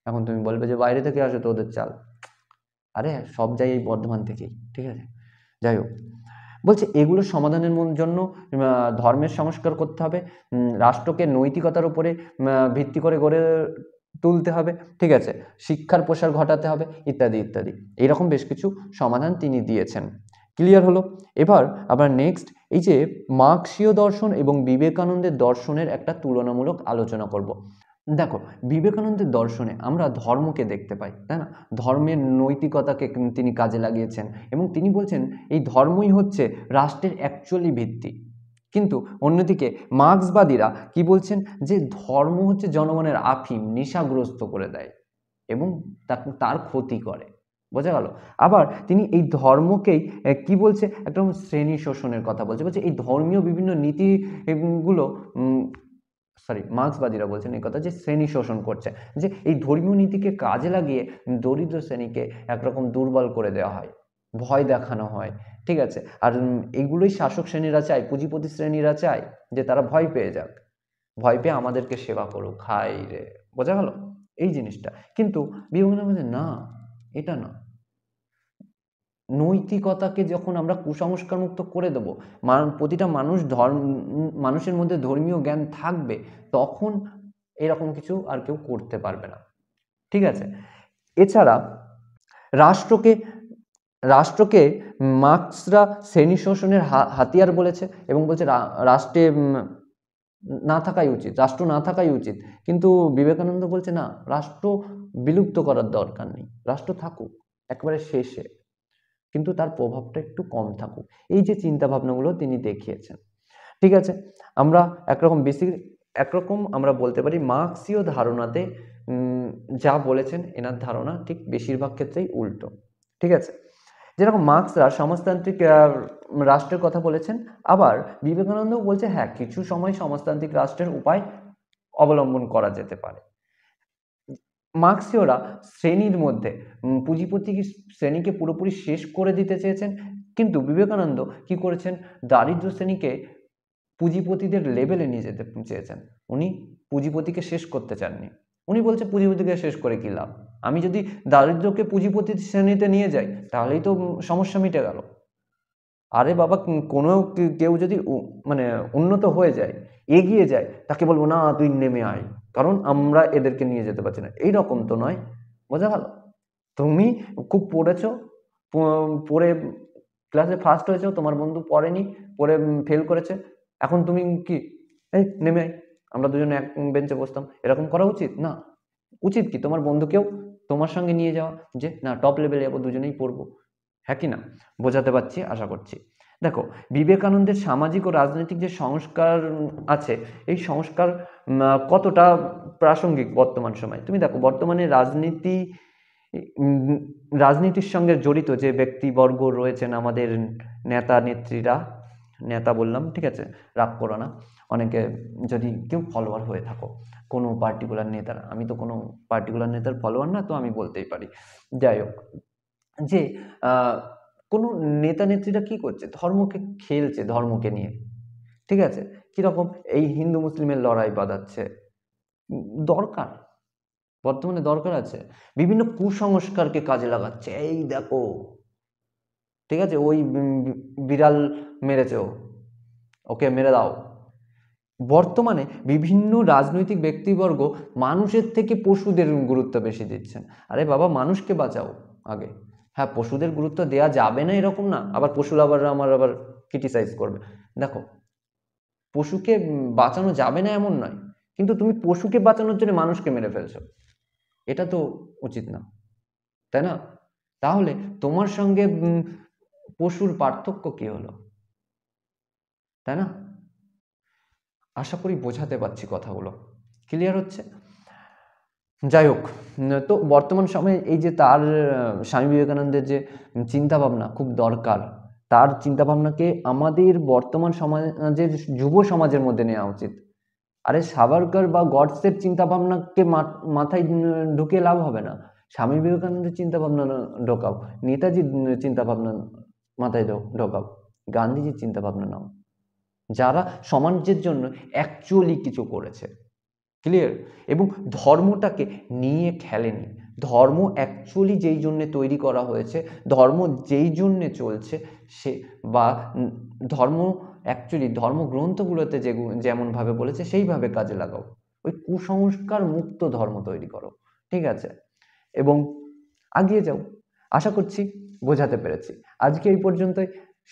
এখন তুমি বলবে যে বাইরে থেকে আসে তো ওদের চাল। আরে সব যায় এই বর্ধমান থেকেই। ঠিক আছে, যাই হোক, বলছে এগুলো সমাধানের জন্য ধর্মের সংস্কার করতে হবে, রাষ্ট্রকে নৈতিকতার উপরে ভিত্তি করে গড়ে তুলতে হবে। ঠিক আছে, শিক্ষার প্রসার ঘটাতে হবে, ইত্যাদি ইত্যাদি। এরকম বেশ কিছু সমাধান তিনি দিয়েছেন। ক্লিয়ার হলো? এবার আবার নেক্সট, এই যে মার্ক্সীয় দর্শন এবং বিবেকানন্দের দর্শনের একটা তুলনামূলক আলোচনা করব। দেখো, বিবেকানন্দের দর্শনে আমরা ধর্মকে দেখতে পাই, তাই না? ধর্মের নৈতিকতাকে তিনি কাজে লাগিয়েছেন, এবং তিনি বলছেন এই ধর্মই হচ্ছে রাষ্ট্রের অ্যাকচুয়ালি ভিত্তি। কিন্তু অন্যদিকে মার্ক্সবাদীরা কি বলছেন? যে ধর্ম হচ্ছে জনগণের আফিম, নেশাগ্রস্ত করে দেয় এবং তার ক্ষতি করে, বোঝা গেল? আবার তিনি এই ধর্মকেই কি বলছে, একদম শ্রেণী শোষণের কথা বলছে। বলছে এই ধর্মীয় বিভিন্ন নীতি গুলো মার্ক্সবাদীরা বলছেন এই কথা যে শ্রেণী শোষণ করছে, যে এই ধর্মীয় নীতিকে কাজে লাগিয়ে দরিদ্র শ্রেণীকে একরকম দুর্বল করে দেওয়া হয়, ভয় দেখানো হয়, ঠিক আছে। আর এগুলোই শাসক শ্রেণীরা চায়, পুঁজিপতি শ্রেণীরা চায় যে তারা ভয় পেয়ে যাক, ভয় পেয়ে আমাদেরকে সেবা করুক, হাই রে, বোঝা গেল এই জিনিসটা। কিন্তু বিবেকানন্দ বলছেন না, এটা না। নৈতিকতাকে যখন আমরা কুসংস্কার মুক্ত করে দেবো, প্রতিটা মানুষের মধ্যে ধর্মীয় জ্ঞান থাকবে, তখন এরকম কিছু আর কেউ করতে পারবে না, ঠিক আছে। এছাড়া রাষ্ট্রকে মার্ক্সরা শ্রেণী শোষণের হাতিয়ার বলেছে এবং বলছে রাষ্ট্রে না থাকাই উচিত, রাষ্ট্র না থাকাই উচিত। কিন্তু বিবেকানন্দ বলছে না, রাষ্ট্র বিলুপ্ত করার দরকার নেই, রাষ্ট্র থাকুক একেবারে শেষে, কিন্তু তার প্রভাবটা একটু কম থাকুক। এই যে চিন্তা ভাবনাগুলো তিনি দেখিয়েছেন, ঠিক আছে। আমরা একরকম আমরা বলতে পারি মার্ক্সীয় ধারণাতে যা বলেছেন এনার ধারণা ঠিক বেশিরভাগ ক্ষেত্রেই উল্টো, ঠিক আছে। যেরকম মার্ক্সরা সমাজতান্ত্রিক রাষ্ট্রের কথা বলেছেন, আবার বিবেকানন্দ বলছে হ্যাঁ, কিছু সময় সমাজতান্ত্রিক রাষ্ট্রের উপায় অবলম্বন করা যেতে পারে। মার্ক্সীয়রা শ্রেণীর মধ্যে পুঁজিপতি শ্রেণীকে পুরোপুরি শেষ করে দিতে চেয়েছেন, কিন্তু বিবেকানন্দ কি করেছেন, দারিদ্র শ্রেণীকে পুঁজিপতিদের লেভেলে নিয়ে যেতে চেয়েছেন। উনি পুঁজিপতিকে শেষ করতে চাননি। উনি বলছে পুঁজিপতিকে শেষ করে কি লাভ, আমি যদি দারিদ্রকে পুঁজিপতি শ্রেণীতে নিয়ে যাই তাহলেই তো সমস্যা মিটে গেল। আরে বাবা, কোনো কেউ যদি মানে উন্নত হয়ে যায়, এগিয়ে যায়, তাকে বলবো না তুই নেমে আয়, কারণ আমরা এদেরকে নিয়ে যেতে পারছি না, এইরকম তো নয়, বোঝা গেল। তুমি খুব পড়েছো, পড়ে ক্লাসে ফার্স্ট হয়েছো, তোমার বন্ধু পড়েনি, পড়ে ফেল করেছে, এখন তুমি কি এই নেমে আয়, আমরা দুজনে এক বেঞ্চে বসতাম, এরকম করা উচিত না। উচিত কি তোমার বন্ধুকেও তোমার সঙ্গে নিয়ে যাওয়া, যে না টপ লেভেলে যাবো, দুজনেই পড়বো, হ্যাঁ কি না? বোঝাতে পারছি আশা করছি। দেখো, বিবেকানন্দের সামাজিক ও রাজনৈতিক যে সংস্কার আছে, এই সংস্কার কতটা প্রাসঙ্গিক বর্তমান সময়। তুমি দেখো, বর্তমানে রাজনীতির সঙ্গে জড়িত যে ব্যক্তিবর্গ রয়েছেন, আমাদের নেতা নেত্রীরা, নেতা বললাম, ঠিক আছে, রাগ করো না, অনেকে যদি কেউ ফলোয়ার হয়ে থাকো কোনো পার্টিকুলার নেতার, আমি তো কোনো পার্টিকুলার নেতার ফলোয়ার না, তো আমি বলতেই পারি। যাই হোক, যে কোনো নেতা নেত্রীরা কি করছে, ধর্মকে খেলছে, ধর্মকে নিয়ে, ঠিক আছে। কিরকম, এই হিন্দু মুসলিমের লড়াই বাঁধাচ্ছে, দরকার, বর্তমানে দরকার আছে। বিভিন্ন কুসংস্কারকে কাজে লাগাচ্ছে, এই দেখো, ঠিক আছে, ওই বিড়াল মেরেছে, ওকে মেরে দাও। বর্তমানে বিভিন্ন রাজনৈতিক ব্যক্তিবর্গ মানুষের থেকে পশুদের গুরুত্ব বেশি দিচ্ছেন। আরে বাবা, মানুষকে বাঁচাও আগে। হ্যাঁ, পশুদের গুরুত্ব দেওয়া যাবে না এরকম না, আবার পশু লাভাররা আমার আবার ক্রিটিসাইজ করবে। দেখো, পশুকে বাঁচানো যাবে না এমন নয়, কিন্তু তুমি পশুকে বাঁচানোর জন্য মানুষকে মেরে ফেলছো, এটা তো উচিত না, তাই না? তাহলে তোমার সঙ্গে পশুর পার্থক্য কি হলো, তাই না? আশা করি বোঝাতে পারছি কথাগুলো, ক্লিয়ার হচ্ছে। যাই হোক, তো বর্তমান সময়ে এই যে তার স্বামী বিবেকানন্দের যে চিন্তাভাবনা খুব দরকার, তার চিন্তাভাবনাকে আমাদের বর্তমান সমাজের যুব সমাজের মধ্যে নেওয়া উচিত। আরে সাভারকর বা গডসের চিন্তাভাবনাকে মাথায় ঢুকিয়ে লাভ হবে না, স্বামী বিবেকানন্দের চিন্তাভাবনা ঢোকাও, নেতাজির চিন্তাভাবনা মাথায় ঢোকাও, গান্ধীজির চিন্তাভাবনা নাও, যারা সমাজের জন্য অ্যাকচুয়ালি কিছু করেছে, ক্লিয়ার। এবং ধর্মটাকে নিয়ে খেলেনি, ধর্ম অ্যাকচুয়ালি যেই জন্যে তৈরি করা হয়েছে, ধর্ম যেই জন্যে চলছে, সে বা ধর্ম অ্যাকচুয়ালি ধর্মগ্রন্থগুলোতে যেমনভাবে বলেছে সেইভাবে কাজে লাগাও, ওই কুসংস্কার মুক্ত ধর্ম তৈরি করো, ঠিক আছে, এবং আগিয়ে যাও। আশা করছি বোঝাতে পেরেছি। আজকে এই পর্যন্তই,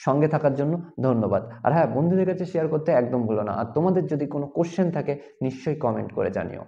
সঙ্গে থাকার জন্য ধন্যবাদ। আর হ্যাঁ, বন্ধুদের কাছে শেয়ার করতে একদম ভুলো না। আর তোমাদের যদি কোনো কোশ্চেন থাকে নিশ্চয়ই কমেন্ট করে জানিও।